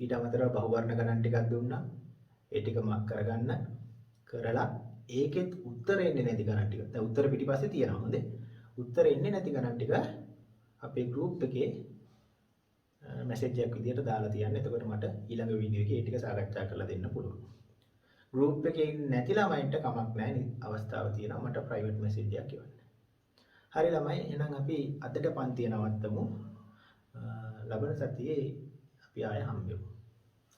ඊට අමතරව බහුවර්ණ ගණන් ටිකක් දුන්නා. ඒ ටික මාක් කරගන්න. කරලා ඒකෙත් උත්තර එන්නේ නැති ගණන් ටික. දැන් උත්තර පිටිපස්සේ තියෙනවා හොඳේ. උත්තර එන්නේ නැති ගණන් ටික අපේ ගෲප් එකේ මැසේජ් එකක් විදියට දාලා තියන්න. එතකොට මට ඊළඟ වීඩියෝ එකේ ඒ ටික සාකච්ඡා කරලා දෙන්න පුළුවන්. ගෲප් එකේ නැති ළමයින්ට කමක් නැහැ. අවස්ථාව තියෙනවා මට ප්‍රයිවට් මැසේජ් එකක් එවන්න. හරි ළමයි එහෙනම් අපි අදට පන්තිය නවත්තමු. ලබන සතියේ අපි ආය හම්බෙමු.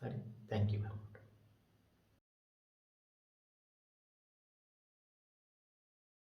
හරි. thank you.